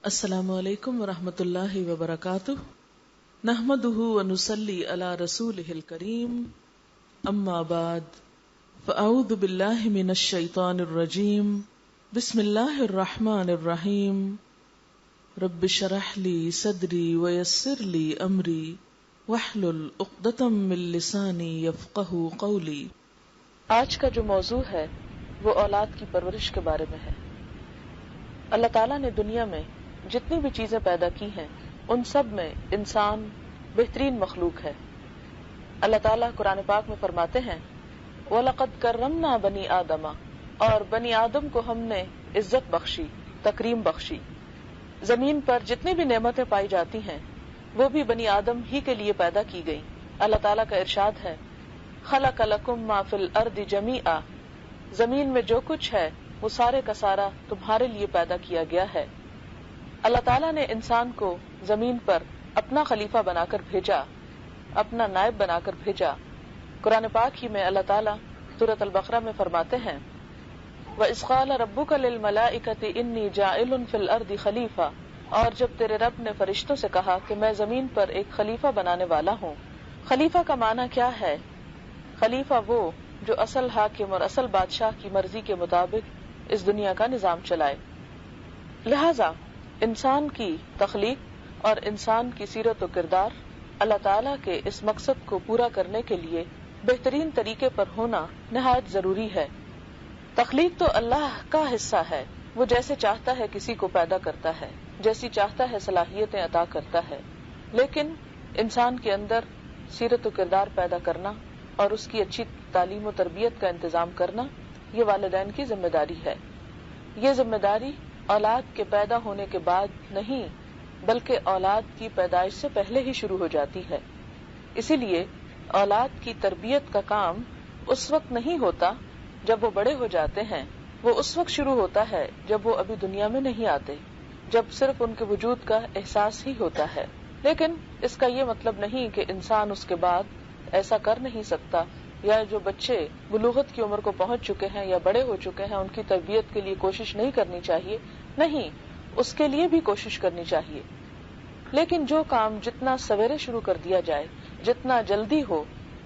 السلام علیکم ورحمۃ اللہ وبرکاتہ نحمدہ ونصلی علی رسولہ الکریم اما بعد فاعوذ باللہ من الشیطان الرجیم بسم اللہ الرحمن الرحیم رب اشرح لی صدری ویسر لی امری واحلل عقدۃ من لسانی یفقہوا قولی۔ آج کا جو موضوع ہے وہ اولاد کی پرورش کے بارے میں ہے۔ اللہ تعالیٰ نے دنیا میں جتنی بھی چیزیں پیدا کی ہیں ان سب میں انسان بہترین مخلوق ہے۔ اللہ تعالیٰ قرآن پاک میں فرماتے ہیں وَلَقَدْ كَرَّمْنَا بَنِي آدَمَ، اور بنی آدم کو ہم نے عزت بخشی، تکریم بخشی۔ زمین پر جتنی بھی نعمتیں پائی جاتی ہیں وہ بھی بنی آدم ہی کے لیے پیدا کی گئی۔ اللہ تعالیٰ کا ارشاد ہے خَلَقَ لَكُم مَّا فِي الْأَرْضِ جَمِيعًا، زمین میں جو کچھ ہے وہ سارے کا سارا تمہارے لیے پیدا کیا گیا ہے۔ اللہ تعالیٰ نے انسان کو زمین پر اپنا خلیفہ بنا کر بھیجا، اپنا نائب بنا کر بھیجا۔ قرآن پاک ہی میں اللہ تعالیٰ سورۃ البقرہ میں فرماتے ہیں وَإِذْ قَالَ رَبُّكَ لِلْمَلَائِكَةِ إِنِّي جَاعِلٌ فِي الْأَرْضِ خَلِيفَةً، اور جب تیرے رب نے فرشتوں سے کہا کہ میں زمین پر ایک خلیفہ بنانے والا ہوں۔ خلیفہ کا معنی کیا ہے؟ خلیفہ وہ جو اصل حاکم اور اصل بادشاہ کی مرضی کے مطابق اس دنیا کا نظام چلائے۔ لہذا انسان کی تخلیق اور انسان کی سیرت و کردار اللہ تعالیٰ کے اس مقصد کو پورا کرنے کے لیے بہترین طریقے پر ہونا نہایت ضروری ہے۔ تخلیق تو اللہ کا حصہ ہے، وہ جیسے چاہتا ہے کسی کو پیدا کرتا ہے، جیسی چاہتا ہے صلاحیتیں عطا کرتا ہے، لیکن انسان کے اندر سیرت و کردار پیدا کرنا اور اس کی اچھی تعلیم و تربیت کا انتظام کرنا یہ والدین کی ذمہ داری ہے۔ یہ ذمہ داری اولاد کے پیدا ہونے کے بعد نہیں بلکہ اولاد کی پیدائش سے پہلے ہی شروع ہو جاتی ہے۔ اسی لیے اولاد کی تربیت کا کام اس وقت نہیں ہوتا جب وہ بڑے ہو جاتے ہیں، وہ اس وقت شروع ہوتا ہے جب وہ ابھی دنیا میں نہیں آتے، جب صرف ان کے وجود کا احساس ہی ہوتا ہے۔ لیکن اس کا یہ مطلب نہیں کہ انسان اس کے بعد ایسا کر نہیں سکتا، یا جو بچے بلوغت کی عمر کو پہنچ چکے ہیں یا بڑے ہو چکے ہیں ان کی تربیت کے لیے کوشش نہیں کرنی چاہیے، نہیں، اس کے لیے بھی کوشش کرنی چاہیے۔ لیکن جو کام جتنا سویرے شروع کر دیا جائے، جتنا جلدی ہو،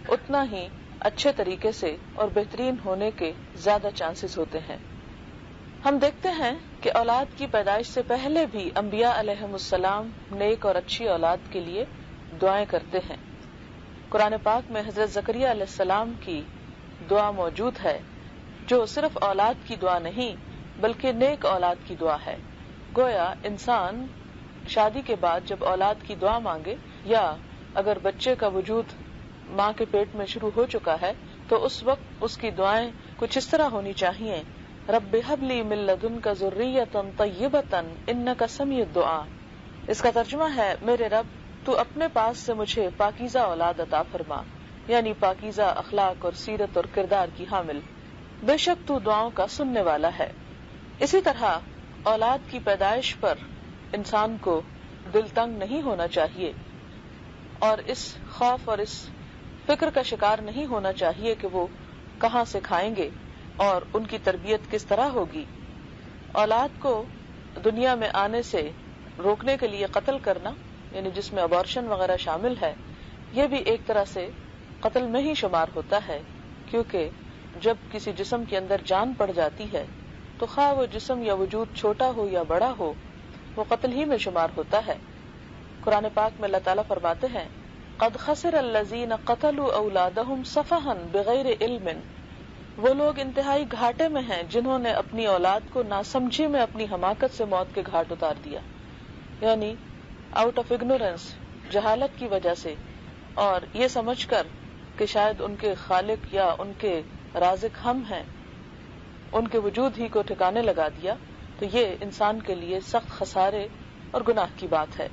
اتنا ہی اچھے طریقے سے اور بہترین ہونے کے زیادہ چانسز ہوتے ہیں۔ ہم دیکھتے ہیں کہ اولاد کی پیدائش سے پہلے بھی انبیاء علیہم السلام نیک اور اچھی اولاد کے لیے دعائیں کرتے ہیں۔ قرآن پاک میں حضرت زکریا علیہ السلام کی دعا موجود ہے جو صرف اولاد کی دعا نہیں بلکہ نیک اولاد کی دعا ہے۔ گویا انسان شادی کے بعد جب اولاد کی دعا مانگے، یا اگر بچے کا وجود ماں کے پیٹ میں شروع ہو چکا ہے تو اس وقت اس کی دعائیں کچھ اس طرح ہونی چاہیے رب ہب لی من لدنک ذریۃ طیبۃ انک سمیع الدعاء۔ اس کا ترجمہ ہے میرے رب تو اپنے پاس سے مجھے پاکیزہ اولاد عطا فرما، یعنی پاکیزہ اخلاق اور سیرت اور کردار کی حامل، بے شک تو دعاؤں کا سننے والا ہے۔ اسی طرح اولاد کی پیدائش پر انسان کو دل تنگ نہیں ہونا چاہیے اور اس خوف اور اس فکر کا شکار نہیں ہونا چاہیے کہ وہ کہاں سے کھائیں گے اور ان کی تربیت کس طرح ہوگی۔ اولاد کو دنیا میں آنے سے روکنے کے لیے قتل کرنا، یعنی جس میں ابارشن وغیرہ شامل ہے، یہ بھی ایک طرح سے قتل میں ہی شمار ہوتا ہے، کیونکہ جب کسی جسم کے اندر جان پڑ جاتی ہے تو خواہ وہ جسم یا وجود چھوٹا ہو یا بڑا ہو، وہ قتل ہی میں شمار ہوتا ہے۔ قرآن پاک میں اللہ تعالیٰ فرماتے ہیں قد خسر الذین قتلوا اولادہم سفہا بغیر علم، وہ لوگ انتہائی گھاٹے میں ہیں جنہوں نے اپنی اولاد کو ناسمجھی میں اپنی حماقت سے موت کے گھاٹ اتار دیا، یعنی آؤٹ آف اگنورینس، جہالت کی وجہ سے، اور یہ سمجھ کر کہ شاید ان کے خالق یا ان کے رازق ہم ہیں، ان کے وجود ہی کو ٹھکانے لگا دیا، تو یہ انسان کے لیے سخت خسارے اور گناہ کی بات ہے۔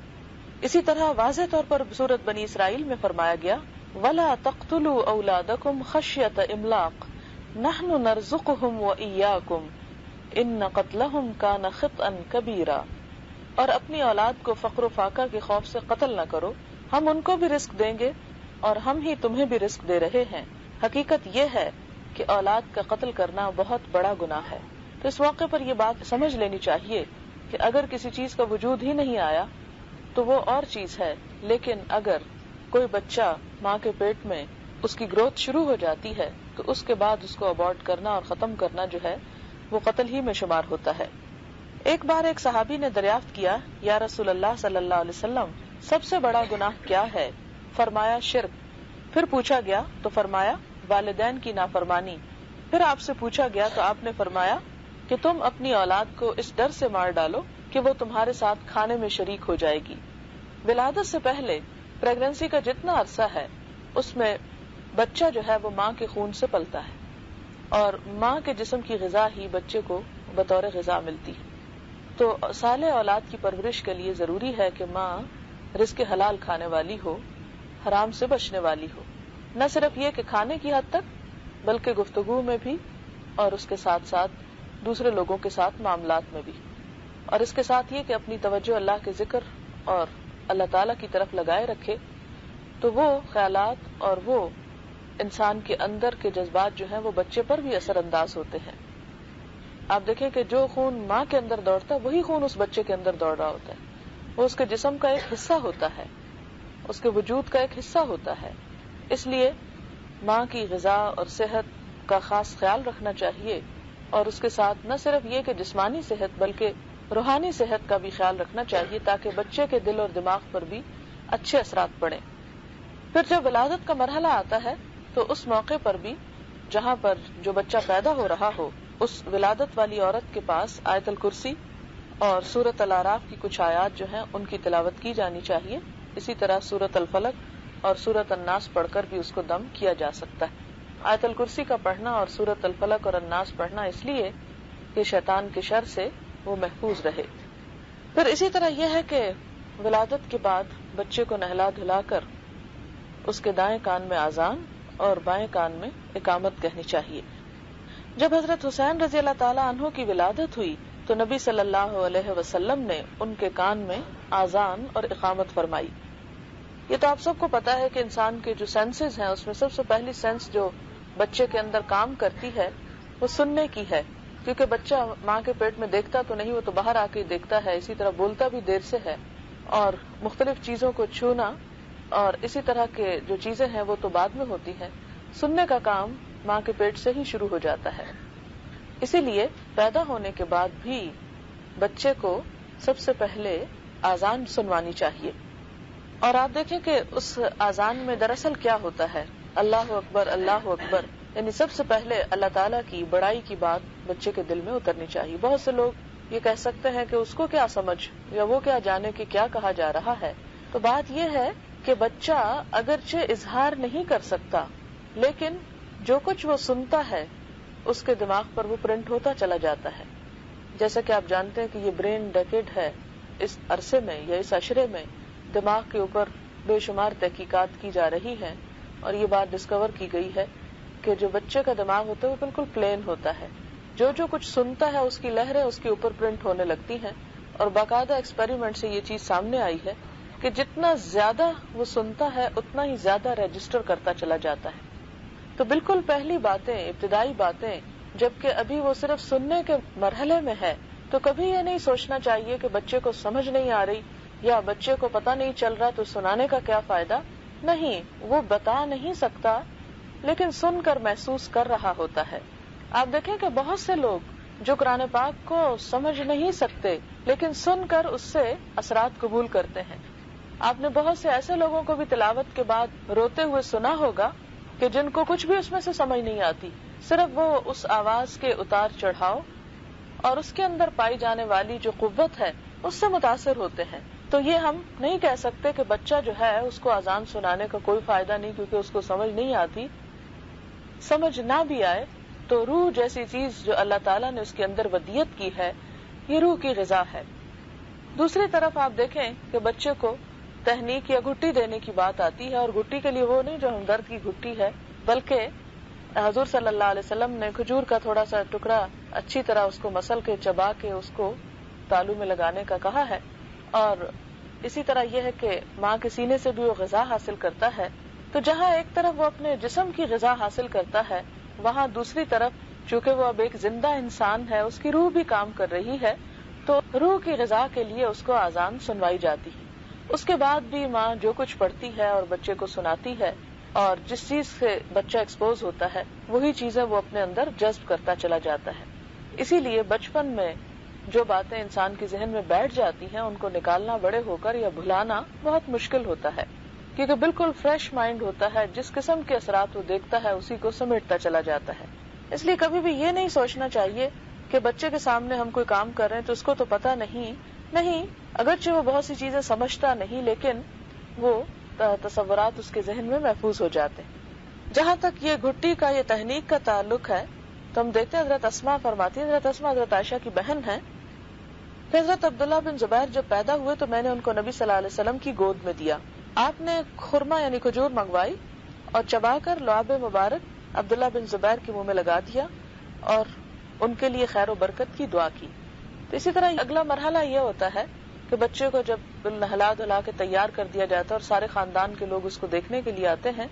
اسی طرح واضح طور پر سورۃ بنی اسرائیل میں فرمایا گیا وَلَا تَقْتُلُوا أَوْلَادَكُمْ خَشْيَةَ إِمْلَاقٍ نَحْنُ نَرْزُقُهُمْ وَإِيَّاكُمْ إِنَّ قَتْلَهُمْ كَانَ خِطْئًا كَبِيرًا، اور اپنی اولاد کو فقر و فاقہ کے خوف سے قتل نہ کرو، ہم ان کو بھی رزق دیں گے اور ہم ہی تمہیں بھی رزق دے رہے ہیں۔ حقیقت یہ ہے کہ اولاد کا قتل کرنا بہت بڑا گناہ ہے۔ تو اس موقع پر یہ بات سمجھ لینی چاہیے کہ اگر کسی چیز کا وجود ہی نہیں آیا تو وہ اور چیز ہے، لیکن اگر کوئی بچہ ماں کے پیٹ میں اس کی گروتھ شروع ہو جاتی ہے تو اس کے بعد اس کو ابورٹ کرنا اور ختم کرنا جو ہے وہ قتل ہی میں شمار ہوتا ہے۔ ایک بار ایک صحابی نے دریافت کیا، یا رسول اللہ صلی اللہ علیہ وسلم، سب سے بڑا گناہ کیا ہے؟ فرمایا شرک۔ پھر پوچھا گیا تو فرمایا والدین کی نافرمانی۔ پھر آپ سے پوچھا گیا تو آپ نے فرمایا کہ تم اپنی اولاد کو اس ڈر سے مار ڈالو کہ وہ تمہارے ساتھ کھانے میں شریک ہو جائے گی۔ ولادت سے پہلے پریگننسی کا جتنا عرصہ ہے اس میں بچہ جو ہے وہ ماں کے خون سے پلتا ہے، اور ماں کے جسم کی غذا ہی بچے کو بطور غذا ملتی ہے۔ تو صالح اولاد کی پرورش کے لیے ضروری ہے کہ ماں رزق حلال کھانے والی ہو، حرام سے بچنے والی ہو، نہ صرف یہ کہ کھانے کی حد تک بلکہ گفتگو میں بھی، اور اس کے ساتھ ساتھ دوسرے لوگوں کے ساتھ معاملات میں بھی، اور اس کے ساتھ یہ کہ اپنی توجہ اللہ کے ذکر اور اللہ تعالیٰ کی طرف لگائے رکھے، تو وہ خیالات اور وہ انسان کے اندر کے جذبات جو ہیں وہ بچے پر بھی اثر انداز ہوتے ہیں۔ آپ دیکھیں کہ جو خون ماں کے اندر دوڑتا ہے وہی خون اس بچے کے اندر دوڑ رہا ہوتا ہے، وہ اس کے جسم کا ایک حصہ ہوتا ہے، اس کے وجود کا ایک حصہ ہوتا ہے۔ اس لیے ماں کی غذا اور صحت کا خاص خیال رکھنا چاہیے، اور اس کے ساتھ نہ صرف یہ کہ جسمانی صحت بلکہ روحانی صحت کا بھی خیال رکھنا چاہیے تاکہ بچے کے دل اور دماغ پر بھی اچھے اثرات پڑیں۔ پھر جب ولادت کا مرحلہ آتا ہے تو اس موقع پر بھی جہاں پر جو بچہ پیدا ہو رہا ہو اس ولادت والی عورت کے پاس آیت الکرسی اور سورۃ الاعراف کی کچھ آیات جو ہیں ان کی تلاوت کی جانی چاہیے۔ اسی طرح سورۃ الفلق اور سورۃ الناس پڑھ کر بھی اس کو دم کیا جا سکتا ہے۔ آیت الکرسی کا پڑھنا اور سورۃ الفلق اور الناس پڑھنا اس لیے کہ شیطان کے شر سے وہ محفوظ رہے۔ پھر اسی طرح یہ ہے کہ ولادت کے بعد بچے کو نہلا دھلا کر اس کے دائیں کان میں اذان اور بائیں کان میں اقامت کہنی چاہیے۔ جب حضرت حسین رضی اللہ تعالی عنہ کی ولادت ہوئی تو نبی صلی اللہ علیہ وسلم نے ان کے کان میں اذان اور اقامت فرمائی۔ یہ تو آپ سب کو پتا ہے کہ انسان کے جو سینسز ہیں اس میں سب سے پہلی سینس جو بچے کے اندر کام کرتی ہے وہ سننے کی ہے، کیونکہ بچہ ماں کے پیٹ میں دیکھتا تو نہیں، وہ تو باہر آ کے دیکھتا ہے، اسی طرح بولتا بھی دیر سے ہے، اور مختلف چیزوں کو چھونا اور اسی طرح کے جو چیزیں ہیں وہ تو بعد میں ہوتی ہیں۔ سننے کا کام ماں کے پیٹ سے ہی شروع ہو جاتا ہے، اسی لیے پیدا ہونے کے بعد بھی بچے کو سب سے پہلے اذان سنوانی چاہیے۔ اور آپ دیکھیں کہ اس اذان میں دراصل کیا ہوتا ہے، اللہ اکبر اللہ اکبر، یعنی سب سے پہلے اللہ تعالیٰ کی بڑائی کی بات بچے کے دل میں اترنی چاہیے۔ بہت سے لوگ یہ کہہ سکتے ہیں کہ اس کو کیا سمجھ یا وہ کیا جانے کہ کیا کہا جا رہا ہے، تو بات یہ ہے کہ بچہ اگرچہ اظہار نہیں کر سکتا لیکن جو کچھ وہ سنتا ہے اس کے دماغ پر وہ پرنٹ ہوتا چلا جاتا ہے۔ جیسا کہ آپ جانتے ہیں کہ یہ برین ڈیکیڈ ہے، اس عرصے میں یا اس عشرے میں دماغ کے اوپر بے شمار تحقیقات کی جا رہی ہیں، اور یہ بات ڈسکور کی گئی ہے کہ جو بچے کا دماغ ہوتا ہے وہ بالکل پلین ہوتا ہے، جو کچھ سنتا ہے اس کی لہریں اس کے اوپر پرنٹ ہونے لگتی ہیں، اور باقاعدہ ایکسپیریمنٹ سے یہ چیز سامنے آئی ہے کہ جتنا زیادہ وہ سنتا ہے اتنا ہی زیادہ رجسٹر کرتا چلا جاتا ہے۔ تو بالکل پہلی باتیں، ابتدائی باتیں جبکہ ابھی وہ صرف سننے کے مرحلے میں ہے، تو کبھی یہ نہیں سوچنا چاہیے کہ بچے کو سمجھ نہیں آ رہی یا بچے کو پتہ نہیں چل رہا تو سنانے کا کیا فائدہ۔ نہیں، وہ بتا نہیں سکتا لیکن سن کر محسوس کر رہا ہوتا ہے۔ آپ دیکھیں کہ بہت سے لوگ جو قرآن پاک کو سمجھ نہیں سکتے لیکن سن کر اس سے اثرات قبول کرتے ہیں۔ آپ نے بہت سے ایسے لوگوں کو بھی تلاوت کے بعد روتے ہوئے سنا ہوگا کہ جن کو کچھ بھی اس میں سے سمجھ نہیں آتی، صرف وہ اس آواز کے اتار چڑھاؤ اور اس کے اندر پائی جانے والی جو قوت ہے اس سے متاثر ہوتے ہیں۔ تو یہ ہم نہیں کہہ سکتے کہ بچہ جو ہے اس کو اذان سنانے کا کوئی فائدہ نہیں کیونکہ اس کو سمجھ نہیں آتی۔ سمجھ نہ بھی آئے تو روح جیسی چیز جو اللہ تعالیٰ نے اس کے اندر ودیت کی ہے، یہ روح کی غذا ہے۔ دوسری طرف آپ دیکھیں کہ بچے کو تہنیک یا گھٹی دینے کی بات آتی ہے، اور گھٹی کے لیے وہ نہیں جو ہمدرد کی گھٹی ہے، بلکہ حضور صلی اللہ علیہ وسلم نے کھجور کا تھوڑا سا ٹکڑا اچھی طرح اس کو مسل کے چبا کے اس کو تالو میں لگانے کا کہا ہے۔ اور اسی طرح یہ ہے کہ ماں کے سینے سے بھی وہ غذا حاصل کرتا ہے، تو جہاں ایک طرف وہ اپنے جسم کی غذا حاصل کرتا ہے وہاں دوسری طرف چونکہ وہ اب ایک زندہ انسان ہے، اس کی روح بھی کام کر رہی ہے، تو روح کی غذا کے لیے اس کو اذان سنوائی جاتی ہے. اس کے بعد بھی ماں جو کچھ پڑھتی ہے اور بچے کو سناتی ہے، اور جس چیز سے بچہ ایکسپوز ہوتا ہے وہی چیزیں وہ اپنے اندر جذب کرتا چلا جاتا ہے. اسی لیے بچپن میں جو باتیں انسان کے ذہن میں بیٹھ جاتی ہیں ان کو نکالنا بڑے ہو کر یا بھلانا بہت مشکل ہوتا ہے، کیونکہ بالکل فریش مائنڈ ہوتا ہے، جس قسم کے اثرات وہ دیکھتا ہے اسی کو سمیٹتا چلا جاتا ہے. اس لیے کبھی بھی یہ نہیں سوچنا چاہیے کہ بچے کے سامنے ہم کوئی کام کر رہے ہیں تو اس کو تو پتہ نہیں، اگرچہ وہ بہت سی چیزیں سمجھتا نہیں لیکن وہ تصورات اس کے ذہن میں محفوظ ہو جاتے ہیں. جہاں تک یہ گھٹی کا یہ تحنیک کا تعلق ہے تو ہم دیکھتے ہیں حضرت اسماء فرماتی ہیں، حضرت اسماء حضرت عائشہ کی بہن ہیں، کہ حضرت عبداللہ بن زبیر جب پیدا ہوئے تو میں نے ان کو نبی صلی اللہ علیہ وسلم کی گود میں دیا. آپ نے خرما یعنی کھجور منگوائی اور چبا کر لعاب مبارک عبداللہ بن زبیر کے منہ میں لگا دیا اور ان کے لیے خیر و برکت کی دعا کی. تو اسی طرح اگلا مرحلہ یہ ہوتا ہے کہ بچے کو جب نہلا دھلا کے تیار کر دیا جاتا ہے اور سارے خاندان کے لوگ اس کو دیکھنے کے لیے آتے ہیں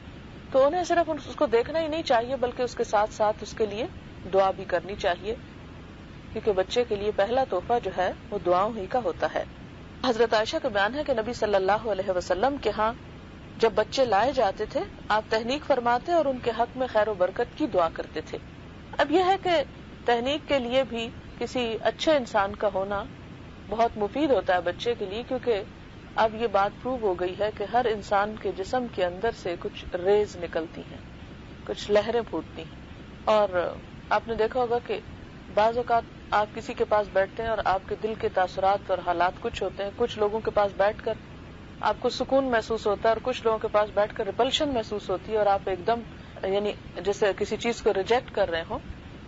تو انہیں صرف اس کو دیکھنا ہی نہیں چاہیے بلکہ اس کے ساتھ ساتھ اس کے لیے دعا بھی کرنی چاہیے، کیونکہ بچے کے لیے پہلا تحفہ جو ہے وہ دعاؤں ہی کا ہوتا ہے. حضرت عائشہ کا بیان ہے کہ نبی صلی اللہ علیہ وسلم کے ہاں جب بچے لائے جاتے تھے آپ تہنیک فرماتے اور ان کے حق میں خیر و برکت کی دعا کرتے تھے. اب یہ ہے کہ تہنیک کے لیے بھی کسی اچھے انسان کا ہونا بہت مفید ہوتا ہے بچے کے لیے، کیونکہ اب یہ بات پروو ہو گئی ہے کہ ہر انسان کے جسم کے اندر سے کچھ ریز نکلتی ہیں، کچھ لہریں پھوٹتی ہیں. اور آپ نے دیکھا ہوگا کہ بعض اوقات آپ کسی کے پاس بیٹھتے ہیں اور آپ کے دل کے تاثرات اور حالات کچھ ہوتے ہیں، کچھ لوگوں کے پاس بیٹھ کر آپ کو سکون محسوس ہوتا ہے اور کچھ لوگوں کے پاس بیٹھ کر ریپلشن محسوس ہوتی ہے اور آپ ایک دم یعنی جیسے کسی چیز کو ریجیکٹ کر رہے ہوں.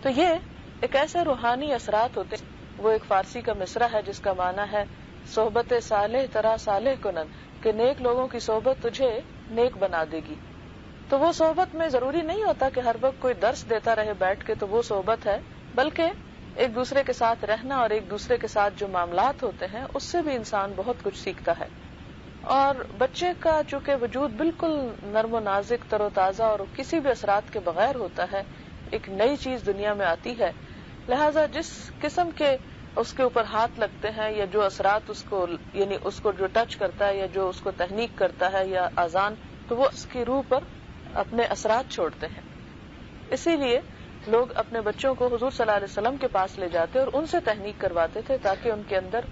تو یہ ایک ایسے روحانی اثرات ہوتے ہیں. وہ ایک فارسی کا مصرع ہے جس کا معنی ہے صحبت صالح ترا صالح کنن، کہ نیک لوگوں کی صحبت تجھے نیک بنا دے گی. تو وہ صحبت میں ضروری نہیں ہوتا کہ ہر وقت کوئی درس دیتا رہے بیٹھ کے تو وہ صحبت ہے، بلکہ ایک دوسرے کے ساتھ رہنا اور ایک دوسرے کے ساتھ جو معاملات ہوتے ہیں اس سے بھی انسان بہت کچھ سیکھتا ہے. اور بچے کا چونکہ وجود بالکل نرم و نازک تر و تازہ اور کسی بھی اثرات کے بغیر ہوتا ہے، ایک نئی چیز دنیا میں آتی ہے، لہذا جس قسم کے اس کے اوپر ہاتھ لگتے ہیں یا جو اثرات اس کو یعنی اس کو جو ٹچ کرتا ہے یا جو اس کو تہنیک کرتا ہے یا اذان، تو وہ اس کی روح پر اپنے اثرات چھوڑتے ہیں. اسی لیے لوگ اپنے بچوں کو حضور صلی اللہ علیہ وسلم کے پاس لے جاتے اور ان سے تہنیک کرواتے تھے تاکہ ان کے اندر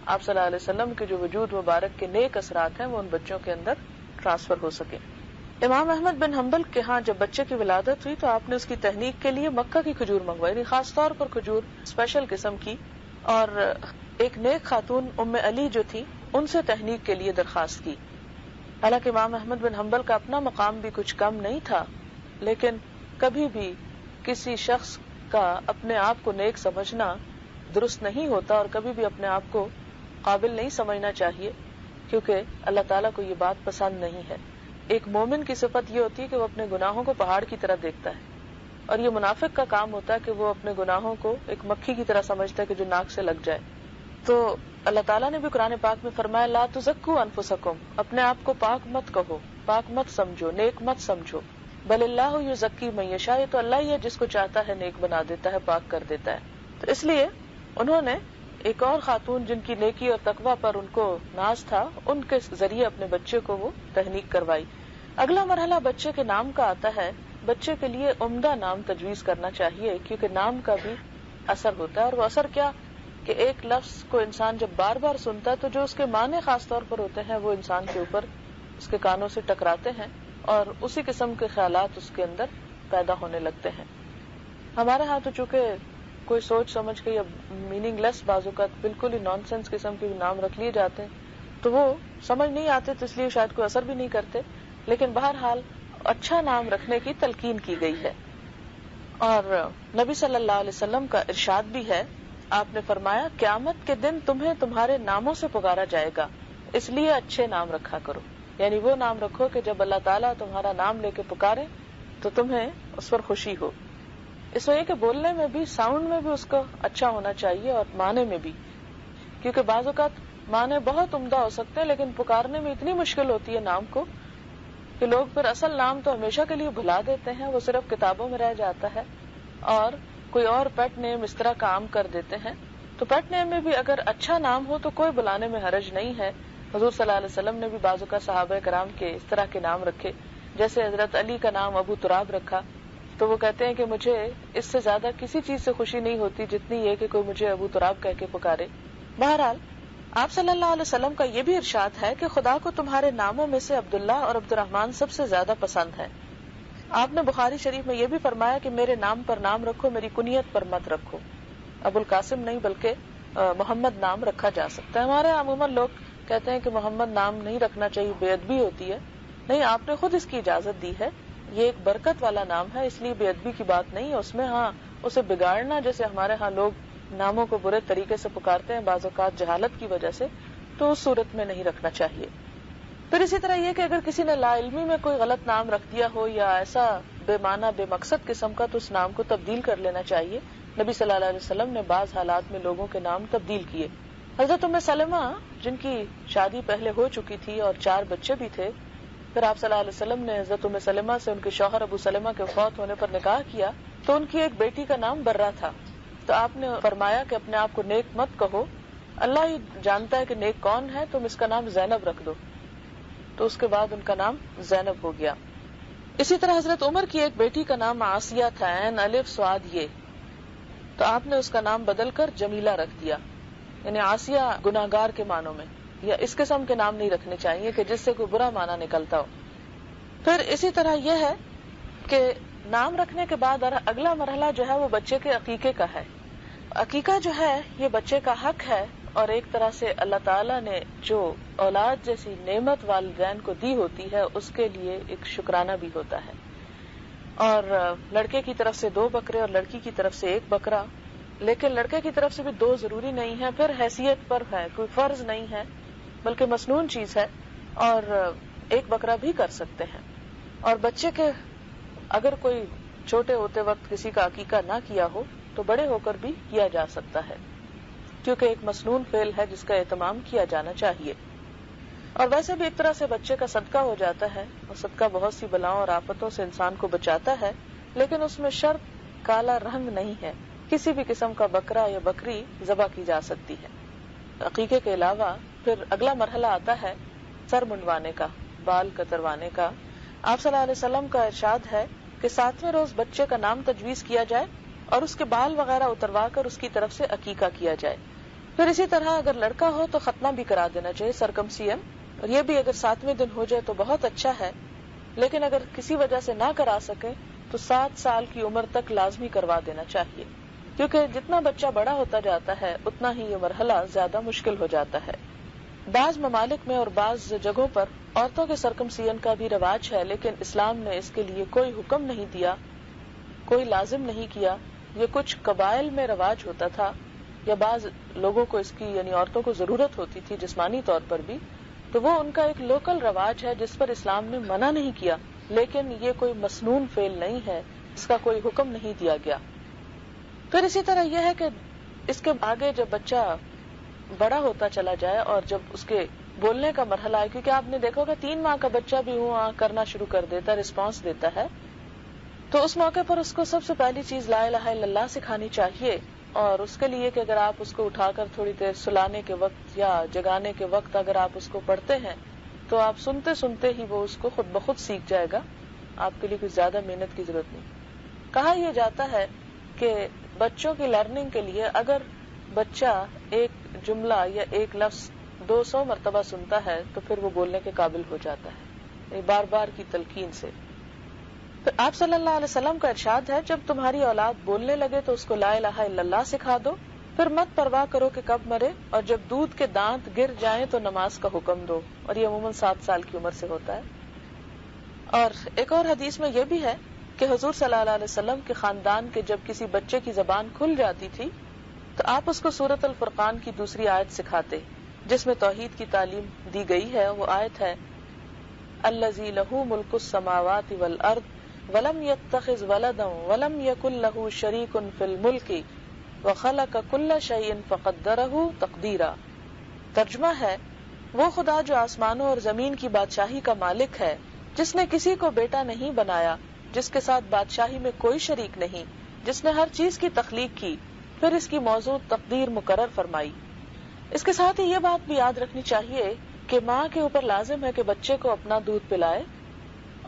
آپ صلی اللہ علیہ وسلم کے جو وجود مبارک کے نیک اثرات ہیں وہ ان بچوں کے اندر ٹرانسفر ہو سکے. امام احمد بن حنبل کے ہاں جب بچے کی ولادت ہوئی تو آپ نے اس کی تہنیک کے لیے مکہ کی کھجور منگوائی، خاص طور پر کھجور اسپیشل قسم کی، اور ایک نیک خاتون ام علی جو تھی ان سے تہنیک کے لیے درخواست کی. حالانکہ امام احمد بن حنبل کا اپنا مقام بھی کچھ کم نہیں تھا، لیکن کبھی بھی کسی شخص کا اپنے آپ کو نیک سمجھنا درست نہیں ہوتا اور کبھی بھی اپنے آپ کو قابل نہیں سمجھنا چاہیے، کیونکہ اللہ تعالیٰ کو یہ بات پسند نہیں ہے. ایک مومن کی صفت یہ ہوتی ہے کہ وہ اپنے گناہوں کو پہاڑ کی طرح دیکھتا ہے، اور یہ منافق کا کام ہوتا ہے کہ وہ اپنے گناہوں کو ایک مکھی کی طرح سمجھتا ہے کہ جو ناک سے لگ جائے. تو اللہ تعالیٰ نے بھی قرآن پاک میں فرمایا لا تزکوا انفسکم، اپنے آپ کو پاک مت کہو، پاک مت سمجھو، نیک مت سمجھو، بل اللہ یزکی من یشاء، تو اللہ ہی ہے جس کو چاہتا ہے نیک بنا دیتا ہے، پاک کر دیتا ہے. تو اس لیے انہوں نے ایک اور خاتون جن کی نیکی اور تقوی پر ان کو ناز تھا، ان کے ذریعے اپنے بچے کو وہ تہنیک کروائی. اگلا مرحلہ بچے کے نام کا آتا ہے. بچے کے لیے عمدہ نام تجویز کرنا چاہیے، کیونکہ نام کا بھی اثر ہوتا ہے. اور وہ اثر کیا کہ ایک لفظ کو انسان جب بار بار سنتا ہے تو جو اس کے معنی خاص طور پر ہوتے ہیں وہ انسان کے اوپر اس کے کانوں سے ٹکراتے ہیں اور اسی قسم کے خیالات اس کے اندر پیدا ہونے لگتے ہیں. ہمارے ہاں تو چونکہ کوئی سوچ سمجھ کے یا میننگ لیس بعض اوقات بالکل ہی نان سینس قسم کے نام رکھ لیے جاتے ہیں تو وہ سمجھ نہیں آتے، تو اس لیے شاید کوئی اثر بھی نہیں کرتے، لیکن بہرحال اچھا نام رکھنے کی تلقین کی گئی ہے. اور نبی صلی اللہ علیہ وسلم کا ارشاد بھی ہے، آپ نے فرمایا قیامت کے دن تمہیں تمہارے ناموں سے پکارا جائے گا، اس لیے اچھے نام رکھا کرو. یعنی وہ نام رکھو کہ جب اللہ تعالیٰ تمہارا نام لے کے پکارے تو تمہیں اس پر خوشی ہو. اس وجہ کہ بولنے میں بھی، ساؤنڈ میں بھی اس کا اچھا ہونا چاہیے اور معنی میں بھی، کیونکہ بعض اوقات معنی بہت عمدہ ہو سکتے ہیں لیکن پکارنے میں اتنی مشکل ہوتی ہے نام کو کہ لوگ پھر اصل نام تو ہمیشہ کے لیے بھلا دیتے ہیں، وہ صرف کتابوں میں رہ جاتا ہے اور کوئی اور پیٹ نیم اس طرح کا عام کر دیتے ہیں تو پڑھنے میں بھی اگر اچھا نام ہو تو کوئی بلانے میں حرج نہیں ہے. حضور صلی اللہ علیہ وسلم نے بھی بعض اوقات صحابہ کرام کے اس طرح کے نام رکھے. جیسے حضرت علی کا نام ابو تراب رکھا تو وہ کہتے ہیں کہ مجھے اس سے زیادہ کسی چیز سے خوشی نہیں ہوتی جتنی یہ کہ کوئی مجھے ابو تراب کہہ کے پکارے. بہرحال آپ صلی اللہ علیہ وسلم کا یہ بھی ارشاد ہے کہ خدا کو تمہارے ناموں میں سے عبداللہ اور عبد الرحمن سب سے زیادہ پسند ہے. آپ نے بخاری شریف میں یہ بھی فرمایا کہ میرے نام پر نام رکھو، میری کنیت پر مت رکھو. ابو القاسم نہیں بلکہ محمد نام رکھا جا سکتا ہے. ہمارے عموماً لوگ کہتے ہیں کہ محمد نام نہیں رکھنا چاہیے، بے ادبی ہوتی ہے. نہیں، آپ نے خود اس کی اجازت دی ہے. یہ ایک برکت والا نام ہے، اس لیے بے ادبی کی بات نہیں ہے اس میں. ہاں، اسے بگاڑنا، جیسے ہمارے ہاں لوگ ناموں کو برے طریقے سے پکارتے ہیں بعض اوقات جہالت کی وجہ سے، تو اس صورت میں نہیں رکھنا چاہیے. پھر اسی طرح یہ کہ اگر کسی نے لا علمی میں کوئی غلط نام رکھ دیا ہو یا ایسا بے معنی بے مقصد قسم کا، تو اس نام کو تبدیل کر لینا چاہیے. نبی صلی اللہ علیہ وسلم نے بعض حالات میں لوگوں کے نام تبدیل کیے. حضرت ام سلمہ جن کی شادی پہلے ہو چکی تھی اور 4 بچے بھی تھے، پھر آپ صلی اللہ علیہ وسلم نے حضرت ام سلمہ سے ان کے شوہر ابو سلمہ کے فوت ہونے پر نکاح کیا تو ان کی ایک بیٹی کا نام برہ تھا. تو آپ نے فرمایا کہ اپنے آپ کو نیک مت کہو، اللہ ہی جانتا ہے کہ نیک کون ہے، تم اس کا نام زینب رکھ دو. تو اس کے بعد ان کا نام زینب ہو گیا. اسی طرح حضرت عمر کی ایک بیٹی کا نام آسیہ تھا، عین الف صاد یہ، تو آپ نے اس کا نام بدل کر جمیلہ رکھ دیا. یعنی آسیہ گناہگار کے معنوں میں، یا اس قسم کے نام نہیں رکھنے چاہیے کہ جس سے کوئی برا معنی نکلتا ہو. پھر اسی طرح یہ ہے کہ نام رکھنے کے بعد اگلا مرحلہ جو ہے وہ بچے کے عقیقے کا ہے. عقیقہ جو ہے یہ بچے کا حق ہے، اور ایک طرح سے اللہ تعالیٰ نے جو اولاد جیسی نعمت والدین کو دی ہوتی ہے اس کے لیے ایک شکرانہ بھی ہوتا ہے. اور لڑکے کی طرف سے 2 بکرے اور لڑکی کی طرف سے 1 بکرا، لیکن لڑکے کی طرف سے بھی 2 ضروری نہیں ہے. پھر حیثیت پر ہے، کوئی فرض نہیں ہے بلکہ مسنون چیز ہے، اور 1 بکرا بھی کر سکتے ہیں. اور بچے کے اگر کوئی چھوٹے ہوتے وقت کسی کا عقیقہ نہ کیا ہو تو بڑے ہو کر بھی کیا جا سکتا ہے، کیونکہ ایک مسنون فعل ہے جس کا اہتمام کیا جانا چاہیے. اور ویسے بھی ایک طرح سے بچے کا صدقہ ہو جاتا ہے، اور صدقہ بہت سی بلاؤں اور آفتوں سے انسان کو بچاتا ہے، لیکن اس میں شرط کالا رنگ نہیں ہے. کسی بھی قسم کا بکرا یا بکری ذبح کی جا سکتی ہے. عقیقے کے علاوہ پھر اگلا مرحلہ آتا ہے سر منڈوانے کا، بال کتروانے کا. آپ صلی اللہ علیہ وسلم کا ارشاد ہے کہ 7ویں روز بچے کا نام تجویز کیا جائے اور اس کے بال وغیرہ اتروا کر اس کی طرف سے عقیقہ کیا جائے. پھر اسی طرح اگر لڑکا ہو تو ختنہ بھی کرا دینا چاہیے، سرکمسیئن. اور یہ بھی اگر 7ویں دن ہو جائے تو بہت اچھا ہے، لیکن اگر کسی وجہ سے نہ کرا سکے تو 7 سال کی عمر تک لازمی کروا دینا چاہیے، کیونکہ جتنا بچہ بڑا ہوتا جاتا ہے اتنا ہی یہ مرحلہ زیادہ مشکل ہو جاتا ہے. بعض ممالک میں اور بعض جگہوں پر عورتوں کے سرکمسیئن کا بھی رواج ہے، لیکن اسلام نے اس کے لیے کوئی حکم نہیں دیا، کوئی لازم نہیں کیا. یہ کچھ قبائل میں رواج ہوتا تھا، یا بعض لوگوں کو اس کی یعنی عورتوں کو ضرورت ہوتی تھی جسمانی طور پر بھی، تو وہ ان کا ایک لوکل رواج ہے جس پر اسلام نے منع نہیں کیا، لیکن یہ کوئی مسنون فعل نہیں ہے، اس کا کوئی حکم نہیں دیا گیا. پھر اسی طرح یہ ہے کہ اس کے آگے جب بچہ بڑا ہوتا چلا جائے اور جب اس کے بولنے کا مرحلہ ہے، کیونکہ آپ نے دیکھا ہوگا 3 ماہ کا بچہ بھی کرنا شروع کر دیتا ہے، رسپانس دیتا ہے، تو اس موقع پر اس کو سب سے پہلی چیز لا الہ الا اللہ سکھانی چاہیے. اور اس کے لیے کہ اگر آپ اس کو اٹھا کر تھوڑی دیر سلانے کے وقت یا جگانے کے وقت اگر آپ اس کو پڑھتے ہیں تو آپ سنتے سنتے ہی وہ اس کو خود بخود سیکھ جائے گا. آپ کے لیے کوئی زیادہ محنت کی ضرورت نہیں. کہا یہ جاتا ہے کہ بچوں کی لرننگ کے لیے اگر بچہ ایک جملہ یا ایک لفظ 200 مرتبہ سنتا ہے تو پھر وہ بولنے کے قابل ہو جاتا ہے، بار بار کی تلقین سے. تو آپ صلی اللہ علیہ وسلم کا ارشاد ہے جب تمہاری اولاد بولنے لگے تو اس کو لا الہ الا اللہ سکھا دو، پھر مت پرواہ کرو کہ کب مرے، اور جب دودھ کے دانت گر جائیں تو نماز کا حکم دو. اور یہ عموماً 7 سال کی عمر سے ہوتا ہے. اور ایک اور حدیث میں یہ بھی ہے کہ حضور صلی اللہ علیہ وسلم کے خاندان کے جب کسی بچے کی زبان کھل جاتی تھی تو آپ اس کو سورۃ الفرقان کی 2 آیت سکھاتے جس میں توحید کی تعلیم دی گئی ہے. وہ آیت ہے الذی لہ ملک السماوات والارض ولم يتخذ ولدا ولم يكن له شریک فی الملک وخلق کل شیء فقدرہ تقدیرا. ترجمہ ہے وہ خدا جو آسمانوں اور زمین کی بادشاہی کا مالک ہے، جس نے کسی کو بیٹا نہیں بنایا، جس کے ساتھ بادشاہی میں کوئی شریک نہیں، جس نے ہر چیز کی تخلیق کی پھر اس کی موضوع تقدیر مقرر فرمائی۔ اس کے ساتھ ہی یہ بات بھی یاد رکھنی چاہیے کہ ماں کے اوپر لازم ہے کہ بچے کو اپنا دودھ پلائے،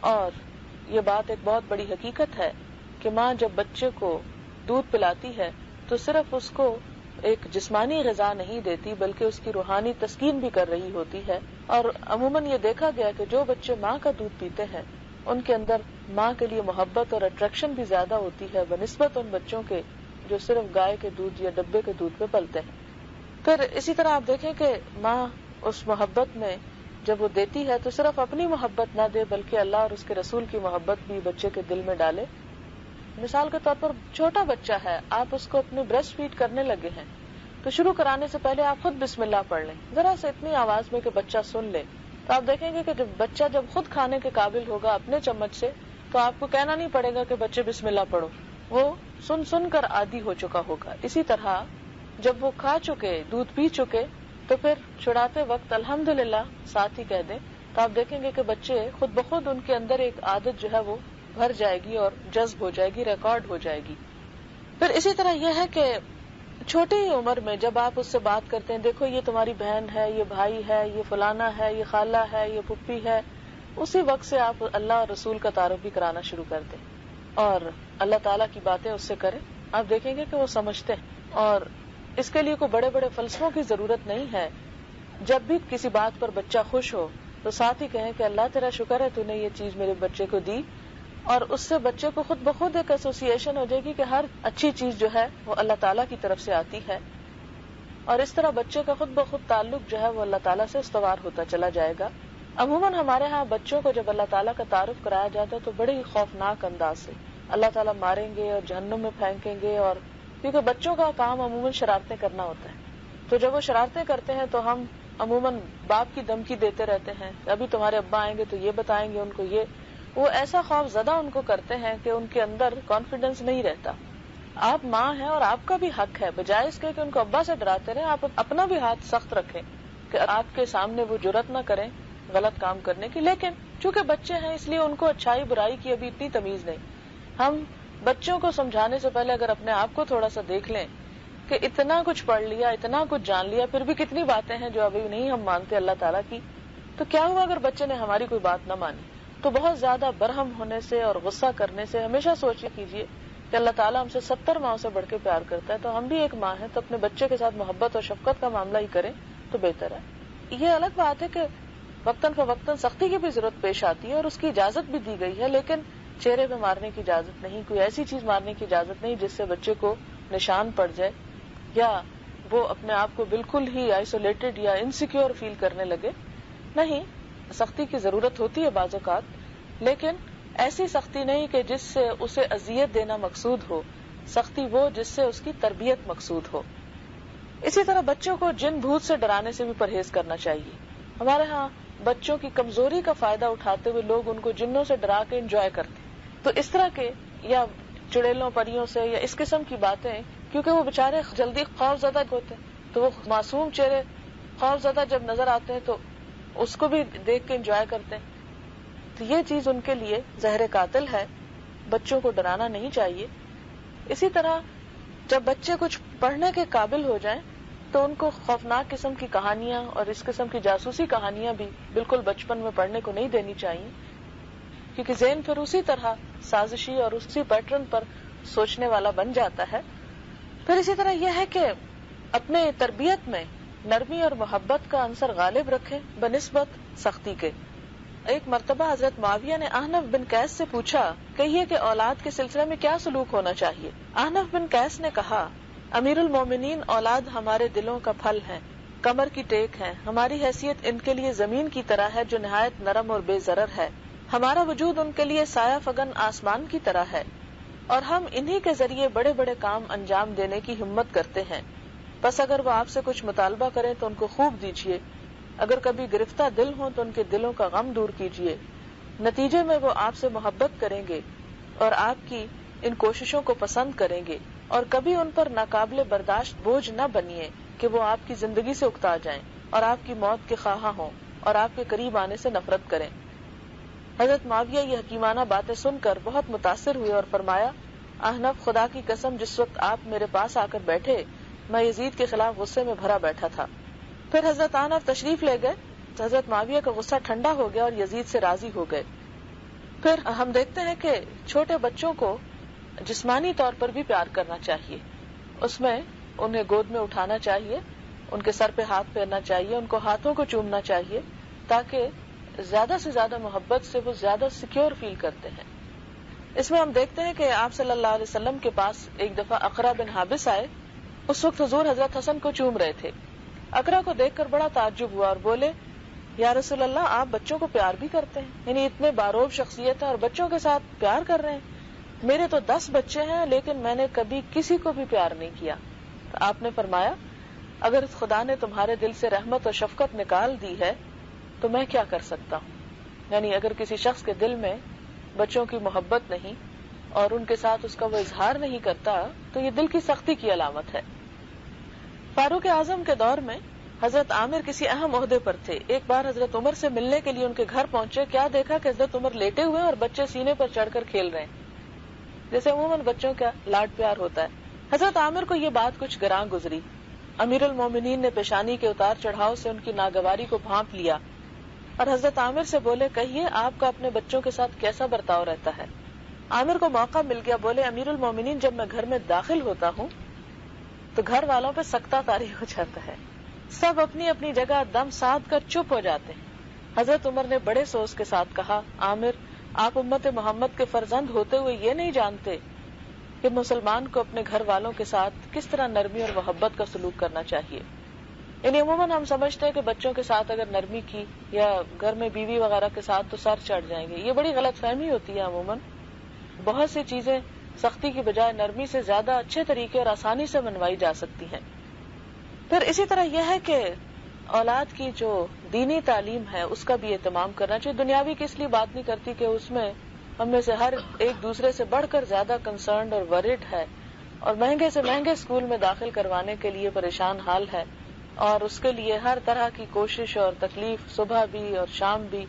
اور یہ بات ایک بہت بڑی حقیقت ہے کہ ماں جب بچے کو دودھ پلاتی ہے تو صرف اس کو ایک جسمانی غذا نہیں دیتی بلکہ اس کی روحانی تسکین بھی کر رہی ہوتی ہے۔ اور عموماً یہ دیکھا گیا کہ جو بچے ماں کا دودھ پیتے ہیں ان کے اندر ماں کے لیے محبت اور اٹریکشن بھی زیادہ ہوتی ہے بنسبت ان بچوں کے جو صرف گائے کے دودھ یا ڈبے کے دودھ پہ پلتے ہیں۔ پھر اسی طرح آپ دیکھیں کہ ماں اس محبت میں جب وہ دیتی ہے تو صرف اپنی محبت نہ دے بلکہ اللہ اور اس کے رسول کی محبت بھی بچے کے دل میں ڈالے۔ مثال کے طور پر چھوٹا بچہ ہے، آپ اس کو اپنی بریسٹ فیڈ کرنے لگے ہیں تو شروع کرانے سے پہلے آپ خود بسم اللہ پڑھ لیں، ذرا سے اتنی آواز میں کہ بچہ سن لے، تو آپ دیکھیں گے کہ جب بچہ خود کھانے کے قابل ہوگا اپنے چمچ سے تو آپ کو کہنا نہیں پڑے گا کہ بچے بسم اللہ پڑھو، وہ سن کر عادی ہو چکا ہوگا۔ اسی طرح جب وہ کھا چکے، دودھ پی چکے، تو پھر چھڑاتے وقت الحمدللہ ساتھ ہی کہہ دیں، تو آپ دیکھیں گے کہ بچے خود بخود ان کے اندر ایک عادت جو ہے وہ بھر جائے گی اور جذب ہو جائے گی، ریکارڈ ہو جائے گی۔ پھر اسی طرح یہ ہے کہ چھوٹی ہی عمر میں جب آپ اس سے بات کرتے ہیں، دیکھو یہ تمہاری بہن ہے، یہ بھائی ہے، یہ فلانا ہے، یہ خالہ ہے، یہ پھپھی ہے، اسی وقت سے آپ اللہ اور رسول کا تعارف بھی کرانا شروع کر دیں اور اللہ تعالیٰ کی باتیں اس سے کریں۔ آپ دیکھیں گے کہ وہ سمجھتے ہیں، اور اس کے لیے کوئی بڑے بڑے فلسفوں کی ضرورت نہیں ہے۔ جب بھی کسی بات پر بچہ خوش ہو تو ساتھ ہی کہیں کہ اللہ تیرا شکر ہے تو نے یہ چیز میرے بچے کو دی، اور اس سے بچے کو خود بخود ایک ایسوسیشن ہو جائے گی کہ ہر اچھی چیز جو ہے وہ اللہ تعالیٰ کی طرف سے آتی ہے، اور اس طرح بچے کا خود بخود تعلق جو ہے وہ اللہ تعالیٰ سے استوار ہوتا چلا جائے گا۔ عموماً ہمارے ہاں بچوں کو جب اللہ تعالیٰ کا تعارف کرایا جاتا ہے تو بڑے ہی خوفناک انداز سے اللہ تعالیٰ ماریں گے اور جہنم میں پھینکیں گے، اور کیونکہ بچوں کا کام عموماً شرارتیں کرنا ہوتا ہے، تو جب وہ شرارتیں کرتے ہیں تو ہم عموماً باپ کی دھمکی دیتے رہتے ہیں، ابھی تمہارے ابا آئیں گے تو یہ بتائیں گے ان کو، وہ ایسا خوف زدہ ان کو کرتے ہیں کہ ان کے اندر کانفیڈنس نہیں رہتا۔ آپ ماں ہیں اور آپ کا بھی حق ہے، بجائے اس کے کہ ان کو ابا سے ڈراتے رہیں، آپ اپنا بھی ہاتھ سخت رکھیں کہ آپ کے سامنے وہ جرأت نہ کریں غلط کام کرنے کی، لیکن چونکہ بچے ہیں اس لیے ان کو اچھائی برائی کی ابھی اتنی تمیز نہیں۔ ہم بچوں کو سمجھانے سے پہلے اگر اپنے آپ کو تھوڑا سا دیکھ لیں کہ اتنا کچھ پڑھ لیا، اتنا کچھ جان لیا، پھر بھی کتنی باتیں ہیں جو ابھی نہیں ہم مانتے اللہ تعالیٰ کی، تو کیا ہوا اگر بچے نے ہماری کوئی بات نہ مانی؟ تو بہت زیادہ برہم ہونے سے اور غصہ کرنے سے ہمیشہ سوچ کیجیے کہ اللہ تعالیٰ ہم سے 70 ماؤں سے بڑھ کے پیار کرتا ہے، تو ہم بھی ایک ماں ہیں، تو اپنے بچے کے ساتھ محبت اور شفقت کا معاملہ ہی کریں تو بہتر ہے۔ یہ الگ بات ہے کہ وقتاً فوقتاً سختی کی بھی ضرورت پیش آتی ہے اور اس کی اجازت بھی دی گئی ہے، لیکن چہرے پہ مارنے کی اجازت نہیں، کوئی ایسی چیز مارنے کی اجازت نہیں جس سے بچے کو نشان پڑ جائے یا وہ اپنے آپ کو بالکل ہی آئسولیٹڈ یا انسیکیور فیل کرنے لگے۔ نہیں، سختی کی ضرورت ہوتی ہے بعض اوقات، لیکن ایسی سختی نہیں کہ جس سے اسے اذیت دینا مقصود ہو، سختی وہ جس سے اس کی تربیت مقصود ہو۔ اسی طرح بچوں کو جن بھوت سے ڈرانے سے بھی پرہیز کرنا چاہیے۔ ہمارے ہاں بچوں کی کمزوری کا فائدہ اٹھاتے ہوئے لوگ ان کو جنوں سے ڈرا کے انجوائے کرتے، تو اس طرح کے یا چڑیلوں پریوں سے یا اس قسم کی باتیں، کیونکہ وہ بےچارے جلدی خوف زدہ ہوتے ہیں تو وہ معصوم چہرے خوف زدہ جب نظر آتے ہیں تو اس کو بھی دیکھ کے انجوائے کرتے ہیں، تو یہ چیز ان کے لیے زہر قاتل ہے، بچوں کو ڈرانا نہیں چاہیے۔ اسی طرح جب بچے کچھ پڑھنے کے قابل ہو جائیں تو ان کو خوفناک قسم کی کہانیاں اور اس قسم کی جاسوسی کہانیاں بھی بالکل بچپن میں پڑھنے کو نہیں دینی چاہیے، کیونکہ ذہن پھر اسی طرح سازشی اور اسی پیٹرن پر سوچنے والا بن جاتا ہے۔ پھر اسی طرح یہ ہے کہ اپنے تربیت میں نرمی اور محبت کا عنصر غالب رکھیں بنسبت سختی کے۔ ایک مرتبہ حضرت معاویہ نے احنف بن قیس سے پوچھا، کہیے کہ اولاد کے سلسلے میں کیا سلوک ہونا چاہیے؟ احنف بن قیس نے کہا، امیر المومنین، اولاد ہمارے دلوں کا پھل ہے، کمر کی ٹیک ہے، ہماری حیثیت ان کے لیے زمین کی طرح ہے جو نہایت نرم اور بے ضرر ہے، ہمارا وجود ان کے لیے سایہ فگن آسمان کی طرح ہے، اور ہم انہی کے ذریعے بڑے بڑے کام انجام دینے کی ہمت کرتے ہیں، بس اگر وہ آپ سے کچھ مطالبہ کریں تو ان کو خوب دیجیے، اگر کبھی گرفتہ دل ہوں تو ان کے دلوں کا غم دور کیجیے، نتیجے میں وہ آپ سے محبت کریں گے اور آپ کی ان کوششوں کو پسند کریں گے، اور کبھی ان پر ناقابل برداشت بوجھ نہ بنیے کہ وہ آپ کی زندگی سے اکتا جائیں اور آپ کی موت کے خواہاں ہوں اور آپ کے قریب آنے سے نفرت کریں۔ حضرت معاویہ یہ حکیمانہ باتیں سن کر بہت متاثر ہوئے اور فرمایا، احنف خدا کی قسم جس وقت آپ میرے پاس آ کر بیٹھے میں یزید کے خلاف غصے میں بھرا بیٹھا تھا. پھر حضرت احنف تشریف لے گئے تو حضرت معاویہ کا غصہ ٹھنڈا ہو گیا اور یزید سے راضی ہو گئے. پھر ہم دیکھتے ہیں کہ چھوٹے بچوں کو جسمانی طور پر بھی پیار کرنا چاہیے. اس میں انہیں گود میں اٹھانا چاہیے, ان کے سر پہ ہاتھ پھیرنا چاہیے, ان کو ہاتھوں کو چومنا چاہیے, تاکہ زیادہ سے زیادہ محبت سے وہ زیادہ سیکیور فیل کرتے ہیں. اس میں ہم دیکھتے ہیں کہ آپ صلی اللہ علیہ وسلم کے پاس ایک دفعہ اقرا بن حابس آئے. اس وقت حضور حضرت حسن کو چوم رہے تھے. اقرا کو دیکھ کر بڑا تعجب ہوا اور بولے, یا رسول اللہ, آپ بچوں کو پیار بھی کرتے ہیں, یعنی اتنے باروب شخصیت ہے اور بچوں کے ساتھ پیار کر رہے ہیں. میرے تو 10 بچے ہیں لیکن میں نے کبھی کسی کو بھی پیار نہیں کیا. تو آپ نے فرمایا, اگر خدا نے تمہارے دل سے رحمت اور شفقت نکال دی ہے تو میں کیا کر سکتا ہوں. یعنی اگر کسی شخص کے دل میں بچوں کی محبت نہیں اور ان کے ساتھ اس کا وہ اظہار نہیں کرتا تو یہ دل کی سختی کی علامت ہے. فاروق اعظم کے دور میں حضرت عامر کسی اہم عہدے پر تھے. ایک بار حضرت عمر سے ملنے کے لیے ان کے گھر پہنچے. کیا دیکھا کہ حضرت عمر لیٹے ہوئے اور بچے سینے پر چڑھ کر کھیل رہے ہیں, جیسے عموماً بچوں کا لاڈ پیار ہوتا ہے. حضرت عامر کو یہ بات کچھ گراں گزری. امیر المومنین نے پیشانی کے اتار چڑھاؤ سے ان کی ناگواری کو بھانپ لیا اور حضرت عامر سے بولے, کہیے آپ کا اپنے بچوں کے ساتھ کیسا برتاؤ رہتا ہے. عامر کو موقع مل گیا, بولے, امیر المومنین, جب میں گھر میں داخل ہوتا ہوں تو گھر والوں پہ سکتہ طاری ہو جاتا ہے, سب اپنی اپنی جگہ دم ساد کر چپ ہو جاتے ہیں. حضرت عمر نے بڑے سوز کے ساتھ کہا, عامر, آپ امت محمد کے فرزند ہوتے ہوئے یہ نہیں جانتے کہ مسلمان کو اپنے گھر والوں کے ساتھ کس طرح نرمی اور محبت کا سلوک کرنا چاہیے. یعنی عموماً ہم سمجھتے ہیں کہ بچوں کے ساتھ اگر نرمی کی یا گھر میں بیوی وغیرہ کے ساتھ تو سر چڑھ جائیں گے. یہ بڑی غلط فہمی ہوتی ہے. عموماً بہت سی چیزیں سختی کی بجائے نرمی سے زیادہ اچھے طریقے اور آسانی سے منوائی جا سکتی ہیں. پھر اسی طرح یہ ہے کہ اولاد کی جو دینی تعلیم ہے اس کا بھی اہتمام کرنا چاہیے. دنیاوی کی اس لیے بات نہیں کرتی کہ اس میں ہم میں سے ہر ایک دوسرے سے بڑھ کر زیادہ کنسرنڈ اور ورڈ ہے اور مہنگے سے مہنگے اسکول میں داخل کروانے کے لیے پریشان حال ہے اور اس کے لیے ہر طرح کی کوشش اور تکلیف, صبح بھی اور شام بھی.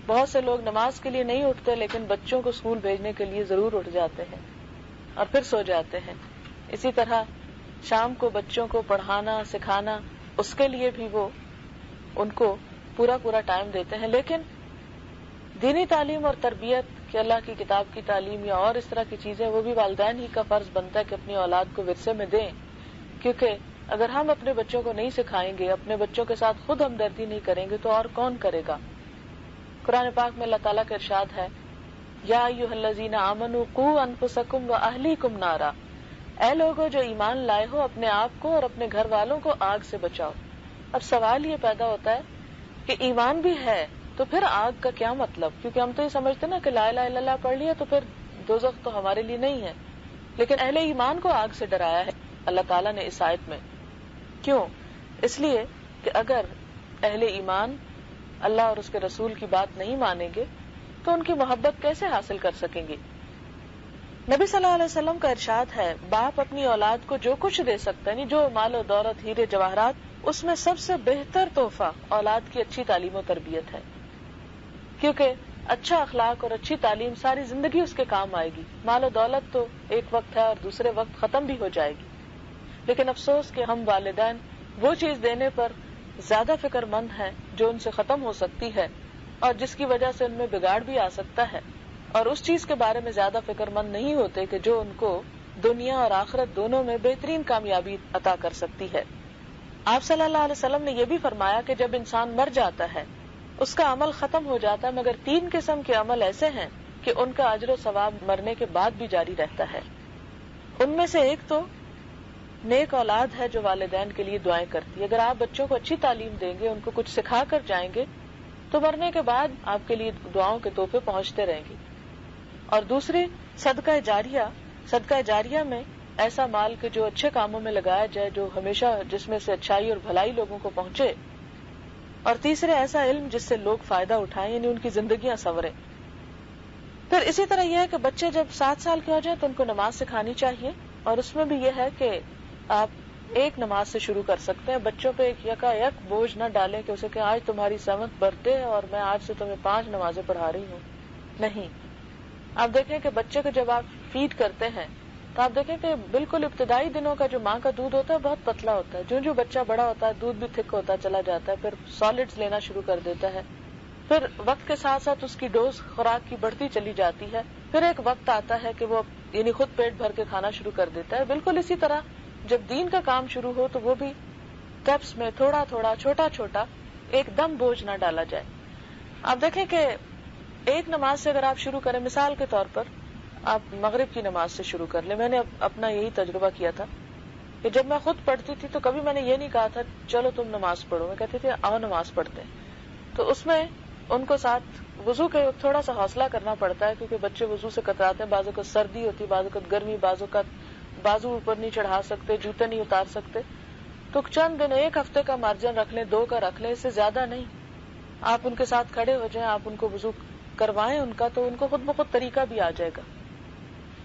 بہت سے لوگ نماز کے لیے نہیں اٹھتے لیکن بچوں کو اسکول بھیجنے کے لیے ضرور اٹھ جاتے ہیں اور پھر سو جاتے ہیں. اسی طرح شام کو بچوں کو پڑھانا سکھانا, اس کے لیے بھی وہ ان کو پورا ٹائم دیتے ہیں. لیکن دینی تعلیم اور تربیت کہ اللہ کی کتاب کی تعلیم یا اور اس طرح کی چیزیں, وہ بھی والدین ہی کا فرض بنتا ہے کہ اپنی اولاد کو ورثے میں دیں. کیونکہ اگر ہم اپنے بچوں کو نہیں سکھائیں گے, اپنے بچوں کے ساتھ خود ہمدردی نہیں کریں گے تو اور کون کرے گا. قرآن پاک میں اللہ تعالیٰ کا ارشاد ہے, یا ایھا الذین آمنوا قوا انفسکم واہلیکم نارا, اے لوگو جو ایمان لائے ہو اپنے آپ کو اور اپنے گھر والوں کو آگ سے بچاؤ. اب سوال یہ پیدا ہوتا ہے کہ ایمان بھی ہے تو پھر آگ کا کیا مطلب, کیونکہ ہم تو یہ سمجھتے نا کہ لا الہ الا اللہ پڑھ لیا تو پھر دوزخ تو ہمارے لیے نہیں ہے. لیکن اہل ایمان کو آگ سے ڈرایا ہے اللہ تعالیٰ نے اس آیت میں. کیوں؟ اس لیے کہ اگر اہل ایمان اللہ اور اس کے رسول کی بات نہیں مانیں گے تو ان کی محبت کیسے حاصل کر سکیں گے. نبی صلی اللہ علیہ وسلم کا ارشاد ہے, باپ اپنی اولاد کو جو کچھ دے سکتا ہے, یعنی جو مال و دولت, ہیرے جواہرات, اس میں سب سے بہتر تحفہ اولاد کی اچھی تعلیم و تربیت ہے. کیونکہ اچھا اخلاق اور اچھی تعلیم ساری زندگی اس کے کام آئے گی. مال و دولت تو ایک وقت ہے اور دوسرے وقت ختم بھی ہو جائے گی. لیکن افسوس کہ ہم والدین وہ چیز دینے پر زیادہ فکر مند ہیں جو ان سے ختم ہو سکتی ہے اور جس کی وجہ سے ان میں بگاڑ بھی آ سکتا ہے, اور اس چیز کے بارے میں زیادہ فکر مند نہیں ہوتے کہ جو ان کو دنیا اور آخرت دونوں میں بہترین کامیابی عطا کر سکتی ہے. آپ صلی اللہ علیہ وسلم نے یہ بھی فرمایا کہ جب انسان مر جاتا ہے اس کا عمل ختم ہو جاتا ہے, مگر 3 قسم کے عمل ایسے ہیں کہ ان کا اجر و ثواب مرنے کے بعد بھی جاری رہتا ہے. ان میں سے ایک تو نیک اولاد ہے جو والدین کے لیے دعائیں کرتی ہے. اگر آپ بچوں کو اچھی تعلیم دیں گے, ان کو کچھ سکھا کر جائیں گے تو مرنے کے بعد آپ کے لیے دعاؤں کے تحفے پہنچتے رہیں گے. اور دوسری صدقہ جاریہ. صدقہ جاریہ میں ایسا مال کہ جو اچھے کاموں میں لگایا جائے, جو ہمیشہ جس میں سے اچھائی اور بھلائی لوگوں کو پہنچے. اور تیسرے ایسا علم جس سے لوگ فائدہ اٹھائیں, یعنی ان کی زندگیاں سنوریں. پھر اسی طرح یہ ہے کہ بچے جب 7 سال کے ہو جائیں تو ان کو نماز سکھانی چاہیے, اور اس میں بھی یہ ہے کہ آپ ایک نماز سے شروع کر سکتے ہیں. بچوں پہ ایک یکایک بوجھ نہ ڈالیں کہ اسے کہ آج تمہاری 7th برتھ ڈے ہے اور میں آج سے تمہیں 5 نمازیں پڑھا رہی ہوں. نہیں, آپ دیکھیں کہ بچے کو جب آپ فیڈ کرتے ہیں تو آپ دیکھیں کہ بالکل ابتدائی دنوں کا جو ماں کا دودھ ہوتا ہے بہت پتلا ہوتا ہے. جو بچہ بڑا ہوتا ہے دودھ بھی تھک ہوتا چلا جاتا ہے, پھر سالڈز لینا شروع کر دیتا ہے, پھر وقت کے ساتھ ساتھ اس کی ڈوز خوراک کی بڑھتی چلی جاتی ہے, پھر ایک وقت آتا ہے کہ وہ یعنی خود پیٹ بھر کے کھانا شروع کر دیتا ہے. بالکل اسی طرح جب دین کا کام شروع ہو تو وہ بھی اسٹیپس میں تھوڑا تھوڑا چھوٹا چھوٹا, ایک دم بوجھ نہ ڈالا جائے. آپ دیکھیں کہ ایک نماز سے اگر آپ شروع کریں, مثال کے طور پر آپ مغرب کی نماز سے شروع کر لیں. میں نے اپنا یہی تجربہ کیا تھا کہ جب میں خود پڑھتی تھی تو کبھی میں نے یہ نہیں کہا تھا چلو تم نماز پڑھو, میں کہتی تھی آؤ نماز پڑھتے ہیں. تو اس میں ان کو ساتھ وضو کے تھوڑا سا حوصلہ کرنا پڑتا ہے, کیونکہ بچے وضو سے کتراتے ہیں, بعض اوقات سردی ہوتی, بعض اوقات گرمی, بعض اوقات بازو اوپر نہیں چڑھا سکتے, جوتے نہیں اتار سکتے. تو چند دن, ایک ہفتے کا مارجن رکھ لیں, 2 کا رکھ لیں, اس سے زیادہ نہیں. آپ ان کے ساتھ کھڑے ہو جائیں, آپ ان کو وضو کروائیں ان کا, تو ان کو خود بخود طریقہ بھی آ جائے گا.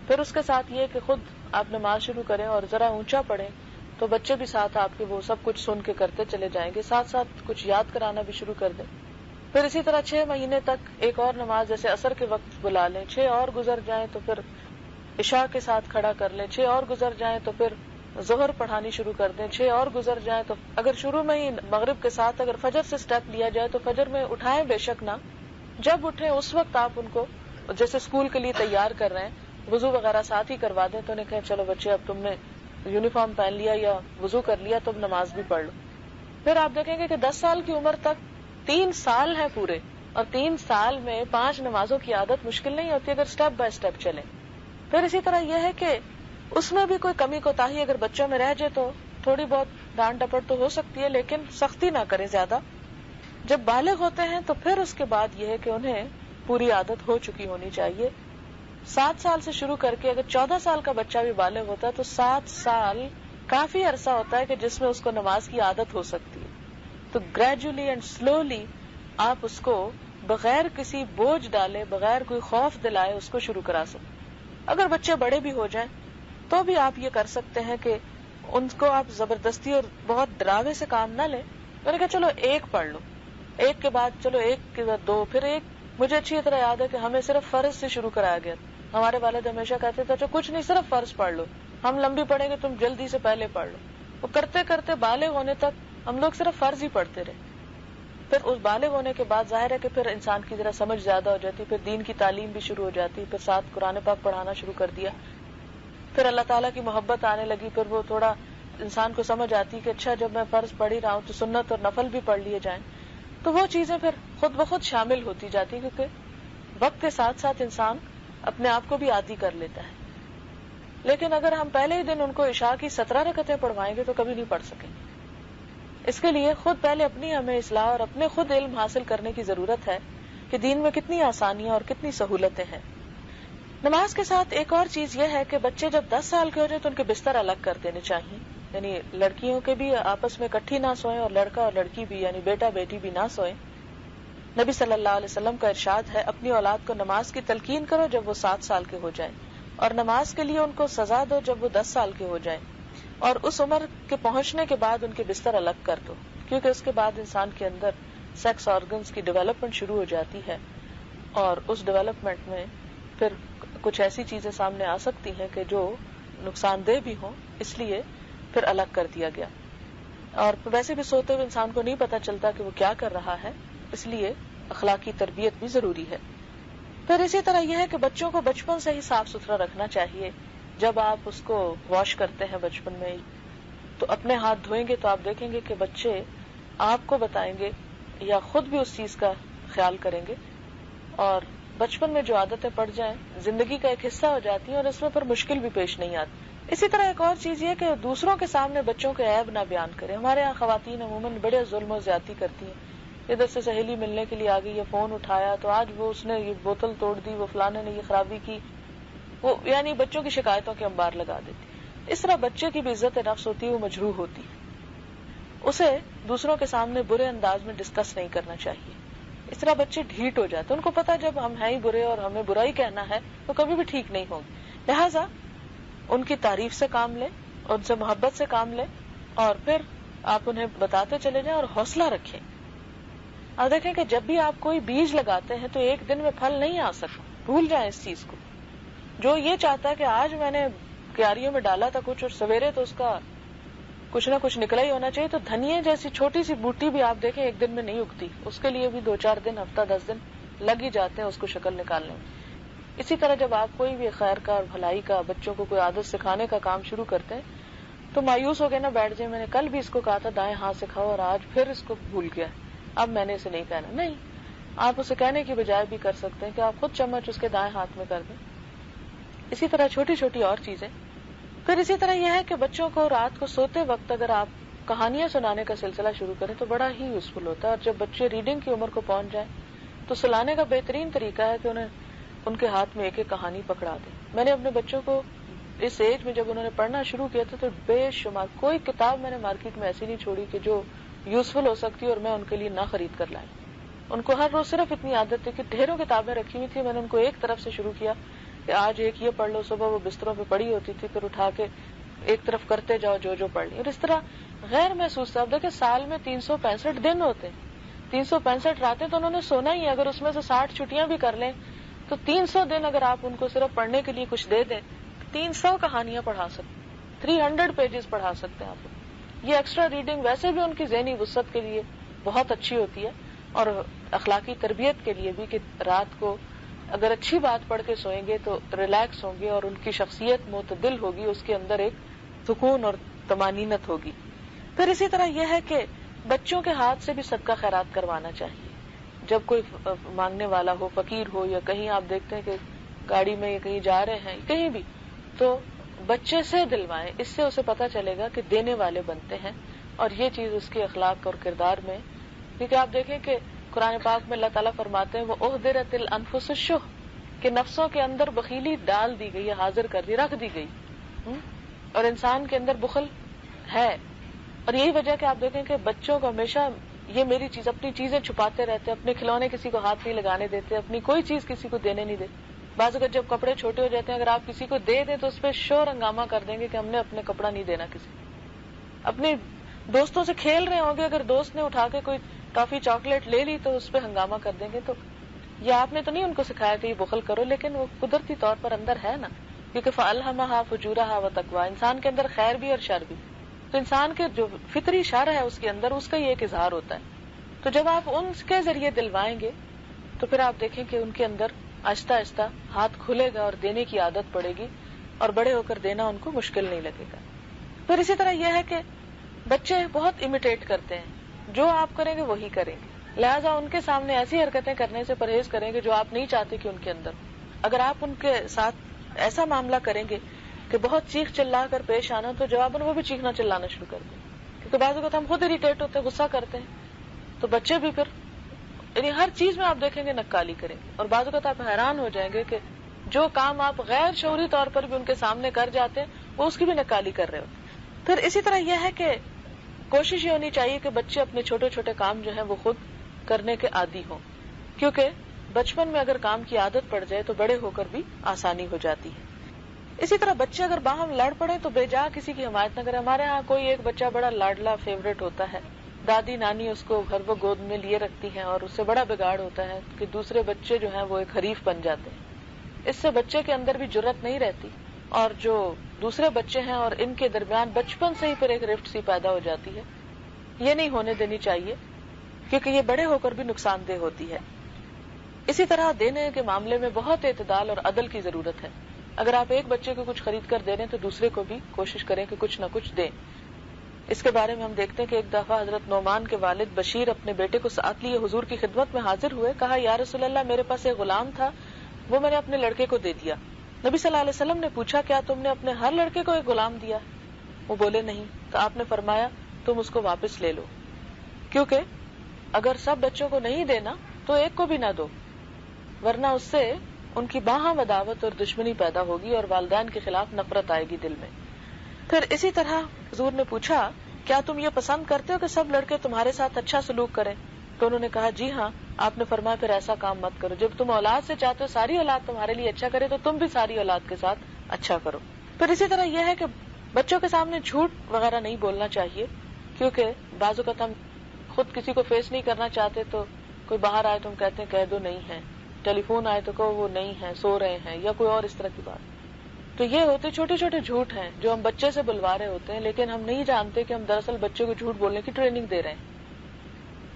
پھر اس کے ساتھ یہ کہ خود آپ نماز شروع کریں اور ذرا اونچا پڑھیں تو بچے بھی ساتھ آپ کے وہ سب کچھ سن کے کرتے چلے جائیں گے, ساتھ ساتھ کچھ یاد کرانا بھی شروع کر دیں. پھر اسی طرح 6 مہینے تک ایک اور نماز جیسے عصر کے وقت بلا لیں, 6 اور گزر جائیں تو پھر عشاء کے ساتھ کھڑا کر لیں, 6 اور گزر جائیں تو پھر ظہر پڑھانی شروع کر دیں, 6 اور گزر جائیں تو اگر شروع میں ہی مغرب کے ساتھ اگر فجر سے سٹیپ لیا جائے تو فجر میں اٹھائیں بے شک نہ, جب اٹھیں اس وقت آپ ان کو جیسے اسکول کے لیے تیار کر رہے ہیں وضو وغیرہ ساتھ ہی کروا دیں, تو انہیں کہیں چلو بچے اب تم نے یونیفارم پہن لیا یا وضو کر لیا تو اب نماز بھی پڑھ لو. پھر آپ دیکھیں گے کہ 10 سال کی عمر تک 3 سال ہیں پورے, اور 3 سال میں 5 نمازوں کی عادت مشکل نہیں ہوتی اگر سٹیپ بائی سٹیپ چلیں. پھر اسی طرح یہ ہے کہ اس میں بھی کوئی کمی کوتاہی اگر بچوں میں رہ جائے تو تھوڑی بہت ڈانٹ ڈپٹ تو ہو سکتی ہے, لیکن سختی نہ کریں زیادہ. جب بالغ ہوتے ہیں تو پھر اس کے بعد یہ ہے کہ انہیں پوری عادت ہو چکی ہونی چاہیے. 7 سال سے شروع کر کے اگر 14 سال کا بچہ بھی بالغ ہوتا ہے تو 7 سال کافی عرصہ ہوتا ہے کہ جس میں اس کو نماز کی عادت ہو سکتی ہے. تو گریجولی اینڈ سلولی آپ اس کو بغیر کسی بوجھ ڈالے, بغیر کوئی خوف دلائے اس کو شروع کرا سکتے. اگر بچے بڑے بھی ہو جائیں تو بھی آپ یہ کر سکتے ہیں کہ ان کو آپ زبردستی اور بہت ڈراوے سے کام نہ لیں. میں نے کہا چلو 1 پڑھ لو, 1 کے بعد چلو 1 کے بعد 2, پھر 1. مجھے اچھی طرح یاد ہے کہ ہمیں صرف فرض سے شروع کرایا گیا. ہمارے والد ہمیشہ کہتے تھے کچھ نہیں, صرف فرض پڑھ لو, ہم لمبی پڑھیں گے, تم جلدی سے پہلے پڑھ لو. وہ کرتے کرتے بالغ ہونے تک ہم لوگ صرف فرض ہی پڑھتے رہے. پھر اس بالغ ہونے کے بعد ظاہر ہے کہ پھر انسان کی ذرا سمجھ زیادہ ہو جاتی, پھر دین کی تعلیم بھی شروع ہو جاتی, پھر ساتھ قرآن پاک پڑھانا شروع کر دیا, پھر اللہ تعالیٰ کی محبت آنے لگی, پھر وہ تھوڑا انسان کو سمجھ آتی کہ اچھا جب میں فرض پڑھ ہی رہا ہوں تو سنت اور نفل بھی پڑھ لیے جائیں. تو وہ چیزیں پھر خود بخود شامل ہوتی جاتی, کیونکہ وقت کے ساتھ ساتھ انسان اپنے آپ کو بھی عادی کر لیتا ہے. لیکن اگر ہم پہلے ہی دن ان کو عشاء کی 17 رکعتیں پڑھوائیں گے تو کبھی نہیں پڑھ سکیں گے. اس کے لیے خود پہلے اپنی ہمیں اصلاح اور اپنے خود علم حاصل کرنے کی ضرورت ہے کہ دین میں کتنی آسانیاں اور کتنی سہولتیں ہیں. نماز کے ساتھ ایک اور چیز یہ ہے کہ بچے جب 10 سال کے ہو جائیں تو ان کے بستر الگ کر دینے چاہیے. یعنی لڑکیوں کے بھی آپس میں اکٹھی نہ سوئیں اور لڑکا اور لڑکی بھی یعنی بیٹا بیٹی بھی نہ سوئیں. نبی صلی اللہ علیہ وسلم کا ارشاد ہے اپنی اولاد کو نماز کی تلقین کرو جب وہ 7 سال کے ہو جائیں, اور نماز کے لیے ان کو سزا دو جب وہ 10 سال کے ہو جائیں, اور اس عمر کے پہنچنے کے بعد ان کے بستر الگ کر دو, کیونکہ اس کے بعد انسان کے اندر سیکس آرگنز کی ڈیولپمنٹ شروع ہو جاتی ہے, اور اس ڈیولپمنٹ میں پھر کچھ ایسی چیزیں سامنے آ سکتی ہیں کہ جو نقصان دہ بھی ہوں, اس لیے پھر الگ کر دیا گیا. اور ویسے بھی سوتے ہوئے انسان کو نہیں پتا چلتا کہ وہ کیا کر رہا ہے, اس لیے اخلاقی تربیت بھی ضروری ہے. پھر اسی طرح یہ ہے کہ بچوں کو بچپن سے ہی صاف ستھرا رکھنا چاہیے. جب آپ اس کو واش کرتے ہیں بچپن میں تو اپنے ہاتھ دھوئیں گے تو آپ دیکھیں گے کہ بچے آپ کو بتائیں گے یا خود بھی اس چیز کا خیال کریں گے, اور بچپن میں جو عادتیں پڑ جائیں زندگی کا ایک حصہ ہو جاتی ہیں اور اس میں پھر مشکل بھی پیش نہیں آتی. اسی طرح ایک اور چیز یہ کہ دوسروں کے سامنے بچوں کے عیب نہ بیان کریں. ہمارے یہاں خواتین عموماً بڑے ظلم و زیادتی کرتی ہیں. ادھر سے سہیلی ملنے کے لیے آ گئی, یہ فون اٹھایا تو آج وہ اس نے یہ بوتل توڑ دی, وہ فلانے نے یہ خرابی کی, وہ یعنی بچوں کی شکایتوں کے انبار لگا دیتی. اس طرح بچے کی بھی عزت نفس ہوتی ہے, وہ مجروح ہوتی ہے, اسے دوسروں کے سامنے برے انداز میں ڈسکس نہیں کرنا چاہیے. اس طرح بچے ڈھیٹ ہو جاتے ہیں, ان کو پتا جب ہم ہیں ہی برے اور ہمیں برا ہی کہنا ہے تو کبھی بھی ٹھیک نہیں ہوگی. لہٰذا ان کی تعریف سے کام لیں, ان سے محبت سے کام لیں, اور پھر آپ انہیں بتاتے چلے جائیں اور حوصلہ رکھیں. اور دیکھیں کہ جب بھی آپ کوئی بیج لگاتے ہیں تو ایک دن میں پھل نہیں آ سکتا, بھول جائیں اس چیز کو. جو یہ چاہتا ہے کہ آج میں نے کیاریوں میں ڈالا تھا کچھ اور سویرے تو اس کا کچھ نہ کچھ نکلا ہی ہونا چاہیے، تو دھنیے جیسی چھوٹی سی بوٹی بھی آپ دیکھیں ایک دن میں نہیں اگتی، اس کے لیے بھی 2-4 دن، ہفتہ 10 دن لگ ہی جاتے ہیں اس کو شکل نکالنے میں۔ اسی طرح جب آپ کوئی بھی خیر کا اور بھلائی کا، بچوں کو کوئی عادت سکھانے کا کام شروع کرتے ہیں تو مایوس ہو گئے نہ بیٹھ جائیں، میں نے کل بھی اس کو کہا تھا دائیں ہاتھ سکھاؤ اور آج پھر اس کو بھول گیا، اب میں نے اسے نہیں کہنا۔ نہیں، آپ اسے کہنے کی بجائے بھی کر سکتے ہیں کہ آپ خود چمچ اس کے دائیں ہاتھ میں کر دیں۔ اسی طرح چھوٹی چھوٹی اور چیزیں۔ پھر اسی طرح یہ ہے کہ بچوں کو رات کو سوتے وقت اگر آپ کہانیاں سنانے کا سلسلہ شروع کریں تو بڑا ہی یوزفل ہوتا ہے، اور جب بچے ریڈنگ کی عمر کو پہنچ جائیں تو سلانے کا بہترین طریقہ ہے کہ انہیں ان کے ہاتھ میں ایک ایک کہانی پکڑا دیں۔ میں نے اپنے بچوں کو اس ایج میں جب انہوں نے پڑھنا شروع کیا تھا تو بے شمار کوئی کتاب میں نے مارکیٹ میں ایسی نہیں چھوڑی کہ جو یوزفل ہو سکتی اور میں ان کے لیے نہ خرید کر لائی۔ ان کو ہر روز صرف اتنی عادت تھی کہ ڈھیروں کتابیں رکھی ہوئی تھی، میں نے ان کو ایک طرف سے شروع کیا کہ آج ایک یہ پڑھ لو، صبح وہ بستروں پہ پڑی ہوتی تھی، پھر اٹھا کے ایک طرف کرتے جاؤ جو پڑھ لی، اور اس طرح غیر محسوس تھا۔ اب دیکھیں سال میں 365 دن ہوتے ہیں، 365 راتیں تو انہوں نے سونا ہی ہے، اگر اس میں سے 60 چھٹیاں بھی کر لیں تو 300 دن اگر آپ ان کو صرف پڑھنے کے لیے کچھ دے دیں 300 کہانیاں پڑھا سکتے، 300 پیجز پڑھا سکتے ہیں آپ۔ یہ ایکسٹرا ریڈنگ ویسے بھی ان کی ذہنی وسعت کے لیے بہت اچھی ہوتی ہے، اور اخلاقی تربیت کے لیے بھی کہ رات کو اگر اچھی بات پڑھ کے سوئیں گے تو ریلیکس ہوں گے اور ان کی شخصیت معتدل ہوگی، اس کے اندر ایک سکون اور طمانینت ہوگی۔ پھر اسی طرح یہ ہے کہ بچوں کے ہاتھ سے بھی صدقہ خیرات کروانا چاہیے۔ جب کوئی مانگنے والا ہو، فقیر ہو، یا کہیں آپ دیکھتے ہیں کہ گاڑی میں یا کہیں جا رہے ہیں کہیں بھی، تو بچے سے دلوائیں، اس سے اسے پتہ چلے گا کہ دینے والے بنتے ہیں، اور یہ چیز اس کے اخلاق اور کردار میں، کیونکہ آپ دیکھیں کہ قرآن پاک میں اللہ تعالیٰ فرماتے ہیں وَأُحْضِرَتِ الْأَنفُسُ الشُّحَّ، کہ نفسوں کے اندر بخیلی ڈال دی گئی، حاضر کر دی، رکھ دی گئی، اور انسان کے اندر بخل ہے۔ اور یہی وجہ کہ آپ دیکھیں کہ بچوں کو ہمیشہ یہ میری چیز، اپنی چیزیں چھپاتے رہتے، اپنے کھلونے کسی کو ہاتھ نہیں لگانے دیتے، اپنی کوئی چیز کسی کو دینے نہیں دیتے۔ بعض اگر جب کپڑے چھوٹے ہو جاتے ہیں اگر آپ کسی کو دے دیں تو اس پہ شور ہنگامہ کر دیں گے کہ ہم نے اپنے کپڑا نہیں دینا کسی کو۔ اپنے دوستوں سے کھیل رہے ہوں گے، اگر دوست نے اٹھا کے کوئی ٹافی چاکلیٹ لے لی تو اس پہ ہنگامہ کر دیں گے۔ تو یہ آپ نے تو نہیں ان کو سکھایا کہ یہ بخل کرو، لیکن وہ قدرتی طور پر اندر ہے نا، کیونکہ فَأَلْهَمَهَا فُجُورَهَا وَتَقْوَاهَا، انسان کے اندر خیر بھی اور شر بھی، تو انسان کے جو فطری شر ہے اس کے اندر، اس کا یہ ایک اظہار ہوتا ہے۔ تو جب آپ ان کے ذریعے دلوائیں گے تو پھر آپ دیکھیں کہ ان کے اندر آہستہ آہستہ ہاتھ کھلے گا اور دینے کی عادت پڑے گی، اور بڑے ہو کر دینا ان کو مشکل نہیں لگے گا۔ پھر اسی طرح یہ ہے کہ بچے بہت امیٹیٹ کرتے ہیں، جو آپ کریں گے وہی کریں گے، لہٰذا ان کے سامنے ایسی حرکتیں کرنے سے پرہیز کریں گے جو آپ نہیں چاہتے کہ ان کے اندر ہو۔ اگر آپ ان کے ساتھ ایسا معاملہ کریں گے کہ بہت چیخ چلا کر پیش آنا، تو جواباً وہ بھی چیخنا چلانا شروع کر دیں، کیونکہ بعض اوقات ہم خود اریٹیٹ ہوتے ہیں، غصہ کرتے ہیں، تو بچے بھی پھر یعنی ہر چیز میں آپ دیکھیں گے نکالی کریں گے، اور بعض اوقات آپ حیران ہو جائیں گے کہ جو کام آپ غیر شعوری طور پر بھی ان کے سامنے کر جاتے ہیں وہ اس کی بھی نکالی کر رہے ہوتے ہیں۔ پھر اسی طرح یہ ہے کہ کوشش یہ ہونی چاہیے کہ بچے اپنے چھوٹے چھوٹے کام جو ہیں وہ خود کرنے کے عادی ہوں، کیونکہ بچپن میں اگر کام کی عادت پڑ جائے تو بڑے ہو کر بھی آسانی ہو جاتی ہے۔ اسی طرح بچے اگر باہم لڑ پڑے تو بے جا کسی کی حمایت نہ کرے۔ ہمارے ہاں کوئی ایک بچہ بڑا لاڈلا فیوریٹ ہوتا ہے، دادی نانی اس کو گھر وہ گود میں لیے رکھتی ہیں، اور اس سے بڑا بگاڑ ہوتا ہے کہ دوسرے بچے جو ہیں وہ ایک حریف بن جاتے ہیں۔ اس سے بچے کے اندر بھی جرأت نہیں رہتی، اور جو دوسرے بچے ہیں اور ان کے درمیان بچپن سے ہی پھر ایک رفٹ سی پیدا ہو جاتی ہے، یہ نہیں ہونے دینی چاہیے، کیونکہ یہ بڑے ہو کر بھی نقصان دہ ہوتی ہے۔ اسی طرح دینے کے معاملے میں بہت اعتدال اور عدل کی ضرورت ہے۔ اگر آپ ایک بچے کو کچھ خرید کر دے رہے ہیں تو دوسرے کو بھی کوشش کریں کہ کچھ نہ کچھ دیں۔ اس کے بارے میں ہم دیکھتے ہیں کہ ایک دفعہ حضرت نعمان کے والد بشیر اپنے بیٹے کو ساتھ لیے حضور کی خدمت میں حاضر ہوئے، کہا یا رسول اللہ میرے پاس ایک غلام تھا، وہ میں نے اپنے لڑکے کو دے دیا۔ نبی صلی اللہ علیہ وسلم نے پوچھا کیا تم نے اپنے ہر لڑکے کو ایک غلام دیا؟ وہ بولے نہیں، تو آپ نے فرمایا تم اس کو واپس لے لو، کیونکہ اگر سب بچوں کو نہیں دینا تو ایک کو بھی نہ دو، ورنہ اس سے ان کی باہم عداوت اور دشمنی پیدا ہوگی اور والدین کے خلاف نفرت آئے گی دل میں۔ پھر اسی طرح حضور نے پوچھا کیا تم یہ پسند کرتے ہو کہ سب لڑکے تمہارے ساتھ اچھا سلوک کریں؟ تو انہوں نے کہا جی ہاں۔ آپ نے فرمایا پھر ایسا کام مت کرو، جب تم اولاد سے چاہتے ہو ساری اولاد تمہارے لیے اچھا کرے تو تم بھی ساری اولاد کے ساتھ اچھا کرو۔ پھر اسی طرح یہ ہے کہ بچوں کے سامنے جھوٹ وغیرہ نہیں بولنا چاہیے، کیونکہ بعض اوقات ہم خود کسی کو فیس نہیں کرنا چاہتے تو کوئی باہر آئے تو ہم کہتے ہیں کہہ دو نہیں ہے، ٹیلی فون آئے تو کہو وہ نہیں ہے، سو رہے ہیں، یا کوئی اور اس طرح کی بات. تو یہ ہوتے چھوٹے چھوٹے جھوٹ ہیں جو ہم بچے سے بلوا رہے ہوتے ہیں، لیکن ہم نہیں جانتے کہ ہم دراصل بچے کو جھوٹ بولنے کی ٹریننگ دے رہے ہیں،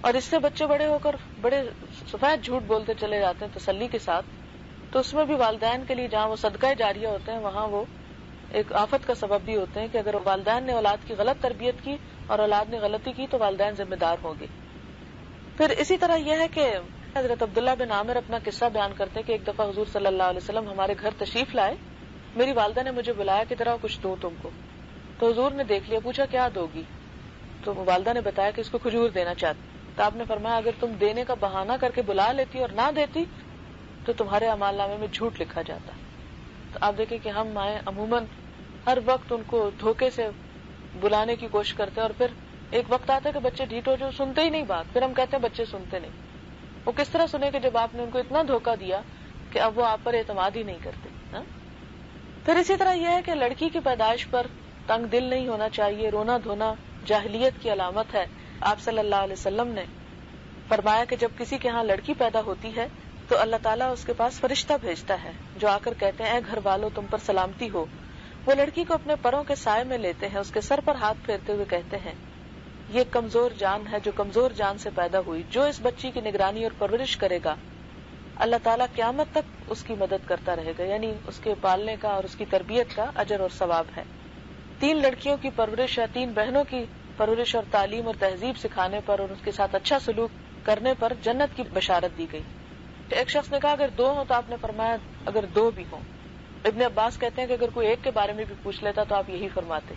اور اس سے بچے بڑے ہو کر بڑے سفید جھوٹ بولتے چلے جاتے ہیں تسلی کے ساتھ. تو اس میں بھی والدین کے لیے جہاں وہ صدقہ جاریہ ہوتے ہیں وہاں وہ ایک آفت کا سبب بھی ہوتے ہیں کہ اگر والدین نے اولاد کی غلط تربیت کی اور اولاد نے غلطی کی تو والدین ذمہ دار ہوں گے. پھر اسی طرح یہ ہے کہ حضرت عبداللہ بن عامر اپنا قصہ بیان کرتے ہیں کہ ایک دفعہ حضور صلی اللہ علیہ وسلم ہمارے گھر تشریف لائے. میری والدہ نے مجھے بلایا کہ ذرا کچھ دوں تم کو. تو حضور نے دیکھ لیا، پوچھا کیا دو گی؟ تو والدہ نے بتایا کہ اس کو کھجور دینا چاہتی. تو آپ نے فرمایا اگر تم دینے کا بہانہ کر کے بلا لیتی اور نہ دیتی تو تمہارے اعمال نامے میں جھوٹ لکھا جاتا. تو آپ دیکھیں کہ ہم مائیں عموماً ہر وقت ان کو دھوکے سے بلانے کی کوشش کرتے ہیں، اور پھر ایک وقت آتا ہے کہ بچے ڈھیٹ ہو جو سنتے ہی نہیں بات. پھر ہم کہتے ہیں بچے سنتے نہیں. وہ کس طرح سنے کہ جب آپ نے ان کو اتنا دھوکہ دیا کہ اب وہ آپ پر اعتماد ہی نہیں کرتے. پھر اسی طرح یہ ہے کہ لڑکی کی پیدائش پر تنگ دل نہیں ہونا چاہیے. رونا دھونا جاہلیت کی علامت ہے. آپ صلی اللہ علیہ وسلم نے فرمایا کہ جب کسی کے ہاں لڑکی پیدا ہوتی ہے تو اللہ تعالیٰ اس کے پاس فرشتہ بھیجتا ہے جو آ کر کہتے ہیں اے گھر والوں تم پر سلامتی ہو. وہ لڑکی کو اپنے پروں کے سائے میں لیتے ہیں، اس کے سر پر ہاتھ پھیرتے ہوئے کہتے ہیں یہ کمزور جان ہے جو کمزور جان سے پیدا ہوئی. جو اس بچی کی نگرانی اور پرورش کرے گا اللہ تعالیٰ قیامت تک اس کی مدد کرتا رہے گا، یعنی اس کے پالنے کا اور اس کی تربیت کا اجر اور ثواب ہے. 3 لڑکیوں کی پرورش یا 3 بہنوں کی پرورش اور تعلیم اور تہذیب سکھانے پر اور اس کے ساتھ اچھا سلوک کرنے پر جنت کی بشارت دی گئی. ایک شخص نے کہا اگر 2 ہوں تو آپ نے فرمایا اگر 2 بھی ہوں. ابن عباس کہتے ہیں کہ اگر کوئی ایک کے بارے میں بھی پوچھ لیتا تو آپ یہی فرماتے.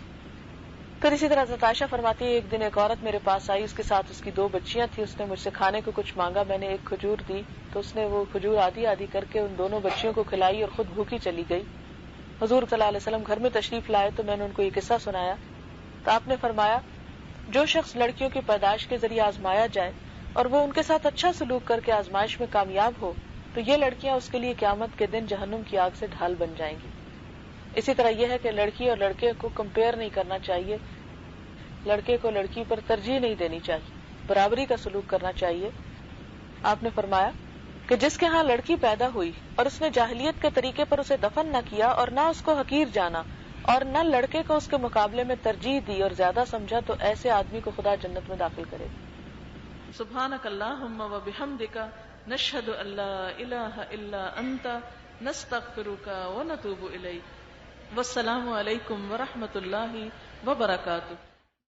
پھر اسی طرح حضرت عائشہ فرماتی ہے ایک دن ایک عورت میرے پاس آئی، اس کے ساتھ اس کی 2 بچیاں تھیں. اس نے مجھ سے کھانے کو کچھ مانگا، میں نے ایک کھجور دی تو اس نے وہ کھجور آدھی آدھی کر کے ان دونوں بچیوں کو کھلائی اور خود بھوکی چلی گئی. حضور صلی اللہ علیہ وسلم گھر میں تشریف لائے تو میں نے ان کو یہ قصہ سنایا تو آپ نے فرمایا جو شخص لڑکیوں کی پیدائش کے ذریعے آزمایا جائے اور وہ ان کے ساتھ اچھا سلوک کر کے آزمائش میں کامیاب ہو تو یہ لڑکیاں اس کے لیے قیامت کے دن جہنم کی آگ سے ڈھال بن جائیں گی. اسی طرح یہ ہے کہ لڑکی اور لڑکے کو کمپیئر نہیں کرنا چاہیے، لڑکے کو لڑکی پر ترجیح نہیں دینی چاہیے، برابری کا سلوک کرنا چاہیے. آپ نے فرمایا کہ جس کے ہاں لڑکی پیدا ہوئی اور اس نے جاہلیت کے طریقے پر اسے دفن نہ کیا اور نہ اس کو حقیر جانا اور نہ لڑکے کو اس کے مقابلے میں ترجیح دی اور زیادہ سمجھا تو ایسے آدمی کو خدا جنت میں داخل کرے گا. سبحانک اللہم و بحمدک نشہد ان لا الہ الا انت نستغفرک و نتوب الیک. والسلام علیکم ورحمۃ اللہ وبرکاتہ.